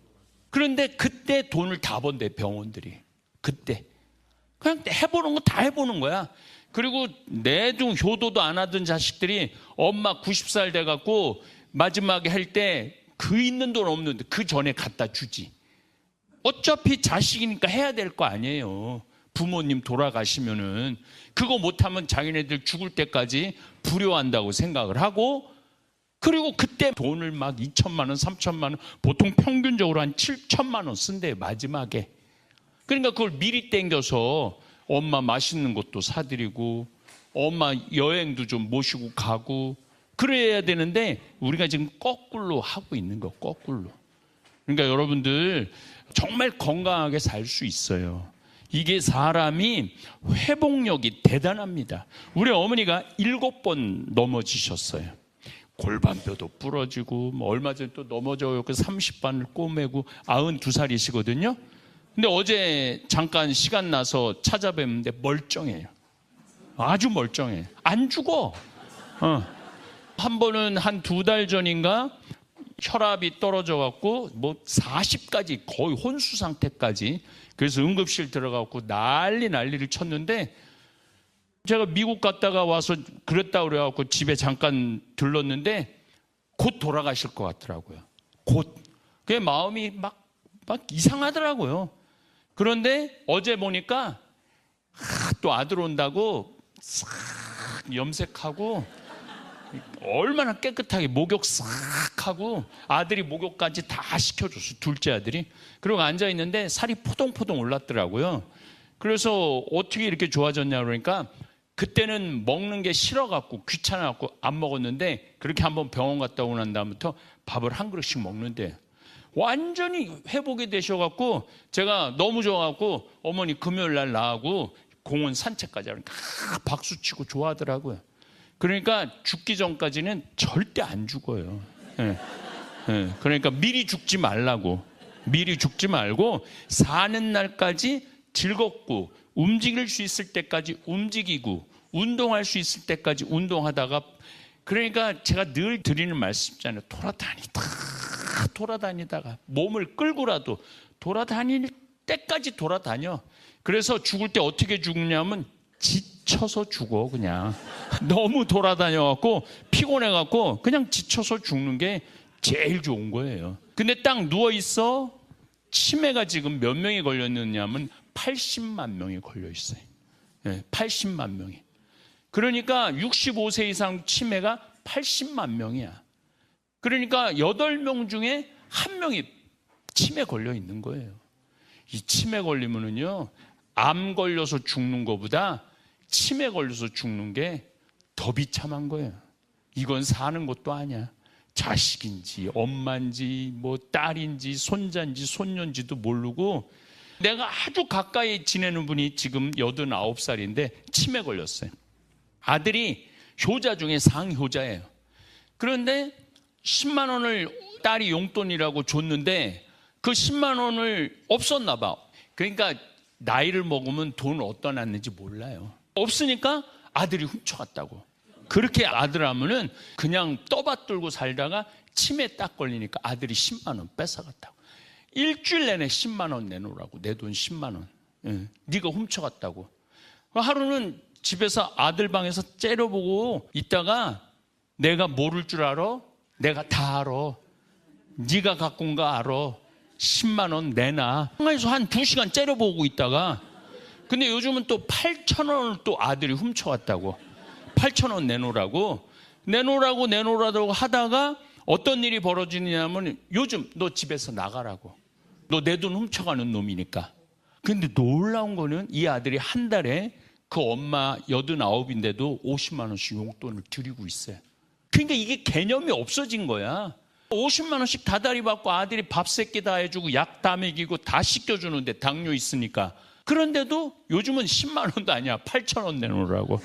그런데 그때 돈을 다 번대 병원들이. 그때 그냥 해보는 거 다 해보는 거야. 그리고 내중 효도도 안 하던 자식들이 엄마 90살 돼갖고 마지막에 할 때 그 있는 돈 없는데 그 전에 갖다 주지. 어차피 자식이니까 해야 될 거 아니에요. 부모님 돌아가시면은 그거 못하면 자기네들 죽을 때까지 불효한다고 생각을 하고, 그리고 그때 돈을 막 2천만 원, 3천만 원, 보통 평균적으로 한 7천만 원 쓴대요 마지막에. 그러니까 그걸 미리 땡겨서 엄마 맛있는 것도 사드리고 엄마 여행도 좀 모시고 가고 그래야 되는데 우리가 지금 거꾸로 하고 있는 거, 거꾸로. 그러니까 여러분들 정말 건강하게 살 수 있어요. 이게 사람이 회복력이 대단합니다. 우리 어머니가 7번 넘어지셨어요. 골반뼈도 부러지고 뭐 얼마 전에 또 넘어져서 30반을 꼬매고 92살이시거든요. 근데 어제 잠깐 시간 나서 찾아뵙는데 멀쩡해요. 아주 멀쩡해. 안 죽어. 한 번은 한 2달 전인가 혈압이 떨어져 갖고 뭐 40까지 거의 혼수 상태까지, 그래서 응급실 들어가고 난리를 쳤는데 제가 미국 갔다가 와서 그랬다 그래갖고 집에 잠깐 들렀는데 곧 돌아가실 것 같더라고요. 곧. 그게 마음이 막 이상하더라고요. 그런데 어제 보니까 또 아들 온다고 싹 염색하고 얼마나 깨끗하게 목욕 싹 하고 아들이 목욕까지 다 시켜줬어, 둘째 아들이. 그리고 앉아있는데 살이 포동포동 올랐더라고요. 그래서 어떻게 이렇게 좋아졌냐 그러니까 그때는 먹는 게 싫어갖고 귀찮아갖고 안 먹었는데 그렇게 한번 병원 갔다 오고 난 다음부터 밥을 한 그릇씩 먹는데 완전히 회복이 되셔갖고 제가 너무 좋아갖고 어머니 금요일 날 나하고 공원 산책까지 하니까 박수 치고 좋아하더라고요. 그러니까 죽기 전까지는 절대 안 죽어요. 예. 예. 그러니까 미리 죽지 말라고. 미리 죽지 말고 사는 날까지 즐겁고 움직일 수 있을 때까지 움직이고 운동할 수 있을 때까지 운동하다가, 그러니까 제가 늘 드리는 말씀이잖아요. 돌아다니다가 몸을 끌고라도 돌아다닐 때까지 돌아다녀. 그래서 죽을 때 어떻게 죽냐면 지쳐서 죽어. 그냥 너무 돌아다녀갖고 피곤해갖고 그냥 지쳐서 죽는 게 제일 좋은 거예요. 근데 딱 누워있어. 치매가 지금 몇 명이 걸렸느냐면 80만 명이 걸려 있어요. 네, 80만 명이. 그러니까 65세 이상 치매가 80만 명이야. 그러니까 8명 중에 1명이 치매 걸려 있는 거예요. 이 치매 걸리면은요, 암 걸려서 죽는 것보다 치매 걸려서 죽는 게 더 비참한 거예요. 이건 사는 것도 아니야. 자식인지 엄마인지 뭐 딸인지 손자인지 손녀인지도 모르고, 내가 아주 가까이 지내는 분이 지금 89살인데 치매 걸렸어요. 아들이 효자 중에 상효자예요. 그런데 10만 원을 딸이 용돈이라고 줬는데 그 10만 원을 없었나 봐. 그러니까 나이를 먹으면 돈을 어디다 놨는지 몰라요. 없으니까 아들이 훔쳐갔다고. 그렇게 아들 하면은 그냥 떠받들고 살다가 치매 딱 걸리니까 아들이 10만 원 뺏어갔다고. 일주일 내내 10만 원 내놓으라고. 내 돈 10만 원. 예, 네가 훔쳐갔다고. 하루는 집에서 아들 방에서 째려보고 있다가 내가 모를 줄 알아? 내가 다 알아. 네가 갖고 온 거 알아. 10만 원 내놔. 방에서 한 2시간 째려보고 있다가 근데 요즘은 또 8천 원을 또 아들이 훔쳐왔다고. 8천 원 내놓으라고 하다가 어떤 일이 벌어지냐면 요즘 너 집에서 나가라고. 너 내 돈 훔쳐가는 놈이니까. 근데 놀라운 거는 이 아들이 한 달에 그 엄마 89인데도 50만 원씩 용돈을 드리고 있어요. 그러니까 이게 개념이 없어진 거야. 50만 원씩 다달이 받고 아들이 밥 세끼 다 해주고 약 다 먹이고 다 씻겨주는데 당뇨 있으니까. 그런데도 요즘은 10만 원도 아니야. 8천 원 내놓으라고.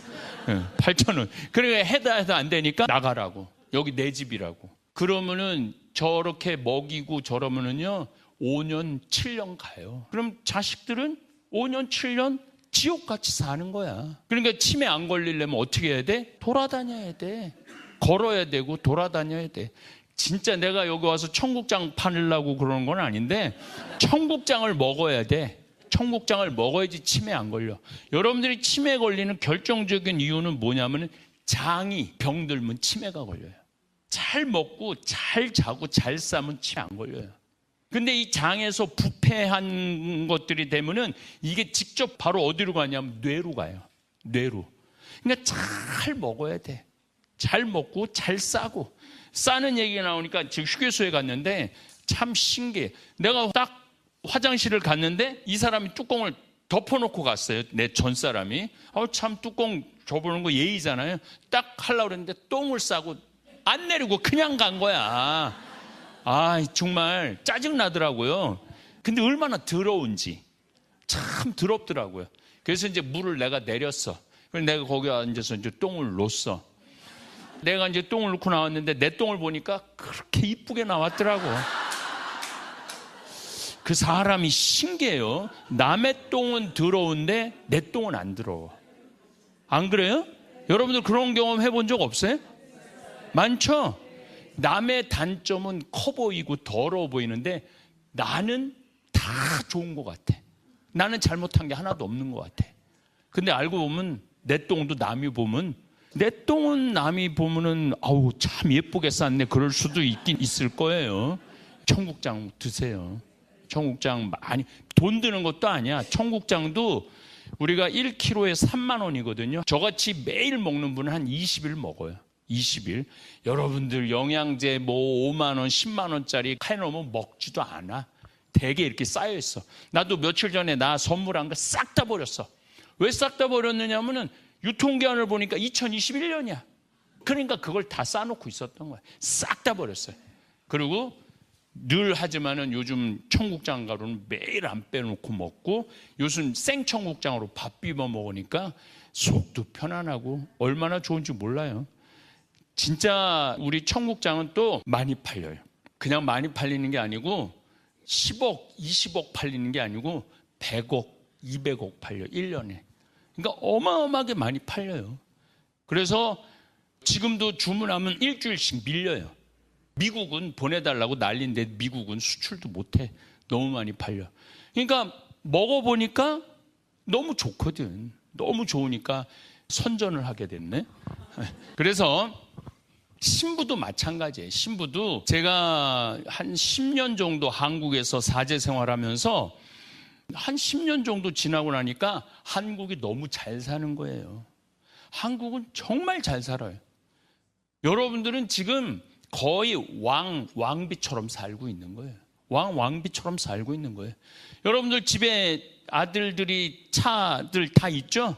8천 원. 그러니까 해도 안 되니까 나가라고. 여기 내 집이라고. 그러면은 저렇게 먹이고 저러면은요 5년 7년 가요. 그럼 자식들은 5년 7년 지옥같이 사는 거야. 그러니까 치매 안 걸리려면 어떻게 해야 돼? 돌아다녀야 돼. 걸어야 되고 돌아다녀야 돼. 진짜 내가 여기 와서 청국장 팔려고 그러는 건 아닌데 청국장을 먹어야 돼. 청국장을 먹어야지 치매 안 걸려. 여러분들이 치매 걸리는 결정적인 이유는 뭐냐면 장이 병들면 치매가 걸려요. 잘 먹고 잘 자고 잘 싸면 치매 안 걸려요. 근데 이 장에서 부패한 것들이 되면은 이게 직접 바로 어디로 가냐면 뇌로 가요. 뇌로. 그러니까 잘 먹어야 돼. 잘 먹고 잘 싸고. 싸는 얘기가 나오니까 지금 휴게소에 갔는데 참 신기해. 내가 딱 화장실을 갔는데 이 사람이 뚜껑을 덮어놓고 갔어요. 내 전 사람이. 참 뚜껑 접어놓는 거 예의잖아요. 딱 하려고 그랬는데 똥을 싸고 안 내리고 그냥 간 거야. 정말 짜증나더라고요. 근데 얼마나 더러운지. 참 더럽더라고요. 그래서 이제 물을 내가 내렸어. 그래서 내가 거기 앉아서 이제 똥을 놓았어. 내가 이제 똥을 놓고 나왔는데 내 똥을 보니까 그렇게 이쁘게 나왔더라고. 그 사람이 신기해요. 남의 똥은 더러운데 내 똥은 안 더러워. 안 그래요? 여러분들 그런 경험 해본 적 없어요? 많죠? 남의 단점은 커 보이고 더러워 보이는데 나는 다 좋은 것 같아. 나는 잘못한 게 하나도 없는 것 같아. 근데 알고 보면 내 똥도 남이 보면 내 똥은 남이 보면은 참 예쁘게 쌌네 그럴 수도 있긴 있을 거예요. 청국장 드세요. 청국장 많이 돈 드는 것도 아니야. 청국장도 우리가 1kg에 3만 원이거든요. 저같이 매일 먹는 분은 한 20일 먹어요. 20일. 여러분들 영양제 5만 원, 10만 원짜리 해놓으면 먹지도 않아. 되게 이렇게 쌓여 있어. 나도 며칠 전에 나 선물한 거 싹 다 버렸어. 왜 싹 다 버렸느냐면은 유통기한을 보니까 2021년이야. 그러니까 그걸 다 싸놓고 있었던 거야. 싹 다 버렸어요. 그리고 늘 하지만은 요즘 청국장 가루는 매일 안 빼놓고 먹고 요즘 생청국장으로 밥 비벼 먹으니까 속도 편안하고 얼마나 좋은지 몰라요. 진짜 우리 청국장은 또 많이 팔려요. 그냥 많이 팔리는 게 아니고 10억, 20억 팔리는 게 아니고 100억, 200억 팔려 1년에. 그러니까 어마어마하게 많이 팔려요. 그래서 지금도 주문하면 일주일씩 밀려요. 미국은 보내달라고 난리인데 미국은 수출도 못해. 너무 많이 팔려. 그러니까 먹어보니까 너무 좋거든. 너무 좋으니까 선전을 하게 됐네. 그래서 신부도 마찬가지예요. 신부도 제가 한 10년 정도 한국에서 사제 생활하면서 한 10년 정도 지나고 나니까 한국이 너무 잘 사는 거예요. 한국은 정말 잘 살아요. 여러분들은 지금 거의 왕비처럼 살고 있는 거예요. 왕비처럼 살고 있는 거예요. 여러분들 집에 아들들이 차들 다 있죠?